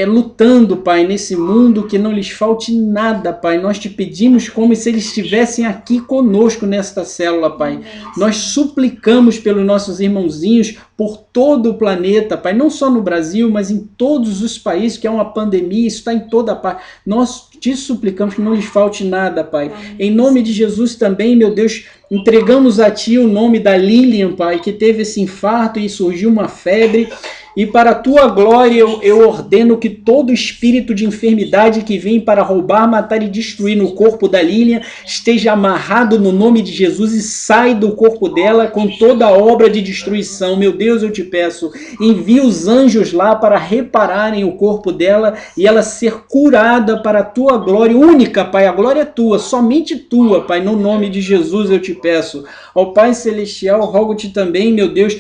S1: lutando, Pai, nesse mundo, que não lhes falte nada, Pai. Nós te pedimos como se eles estivessem aqui conosco nesta célula, Pai. Nós suplicamos pelos nossos irmãozinhos por todo o planeta, Pai, não só no Brasil, mas em todos os países, que é uma pandemia, isso está em toda parte. Nós te suplicamos que não lhes falte nada, Pai. Em nome de Jesus também, meu Deus, entregamos a Ti o nome da Lilian, Pai, que teve esse infarto e surgiu uma febre. E para a Tua glória eu ordeno que todo espírito de enfermidade que vem para roubar, matar e destruir no corpo da Lilian esteja amarrado no nome de Jesus e sai do corpo dela com toda a obra de destruição. Meu Deus, eu te peço, envia os anjos lá para repararem o corpo dela e ela ser curada para a Tua glória única, Pai. A glória é Tua, somente Tua, Pai, no nome de Jesus eu te peço. Ó Pai Celestial, rogo-te também, meu Deus,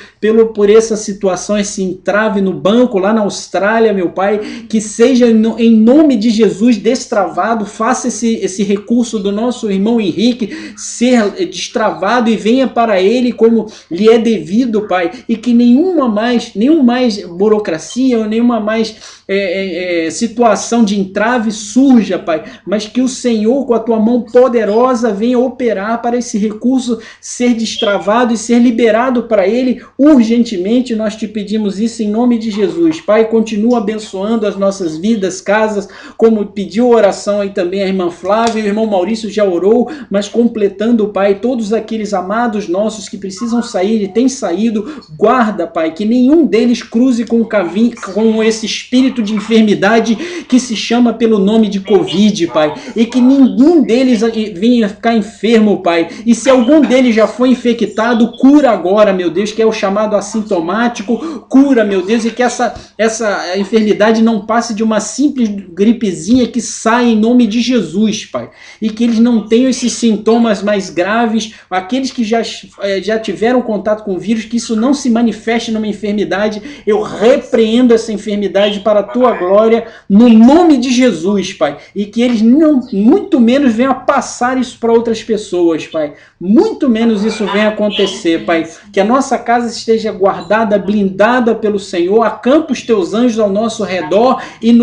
S1: por essa situação, esse entrave no banco lá na Austrália, meu Pai, que seja em nome de Jesus destravado, faça esse recurso do nosso irmão Henrique ser destravado e venha para ele como lhe é devido, Pai, e que nenhuma mais burocracia ou nenhuma mais situação de entrave surja, Pai, mas que o Senhor, com a Tua mão poderosa, venha operar para esse recurso ser destravado e ser liberado para ele urgentemente. Nós te pedimos isso em nome de Jesus. Pai, continua abençoando as nossas vidas, casas, como pediu oração aí também a irmã Flávia, o irmão Maurício já orou, mas completando, Pai, todos aqueles amados nossos que precisam sair e têm saído, guarda, Pai, que nenhum deles cruze com esse espírito de enfermidade que se chama pelo nome de Covid, Pai, e que nenhum deles venha ficar enfermo, Pai, e se algum deles já foi infectado, cura agora, meu Deus, que é o chamado assintomático, cura, meu Deus, e que essa enfermidade não passe de uma simples gripezinha, que sai em nome de Jesus, Pai, e que eles não tenham esses sintomas mais graves, aqueles que já tiveram contato com o vírus, que isso não se manifeste numa enfermidade. Eu repreendo essa enfermidade para a Tua glória, no nome de Jesus, Pai, e que eles muito menos venham a passar isso para outras pessoas, Pai, muito menos isso venha acontecer, Pai, que a nossa casa esteja guardada, blindada pelo Senhor, acampa os Teus anjos ao nosso redor e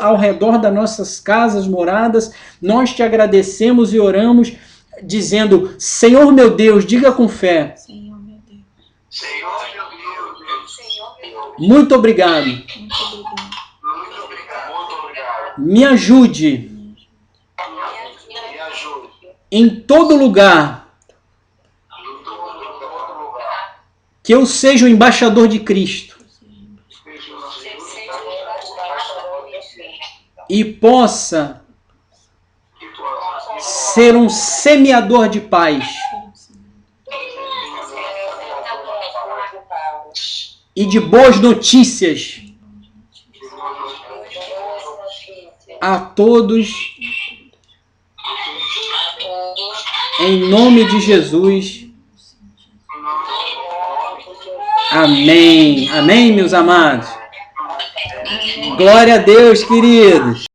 S1: ao redor das nossas casas, moradas. Nós te agradecemos e oramos, dizendo: Senhor meu Deus, diga com fé, Senhor meu Deus, Senhor meu Deus, muito obrigado. Me ajude em todo lugar, que eu seja o embaixador de Cristo e possa ser um semeador de paz e de boas notícias a todos, em nome de Jesus. Amém. Amém, meus amados. Glória a Deus, queridos.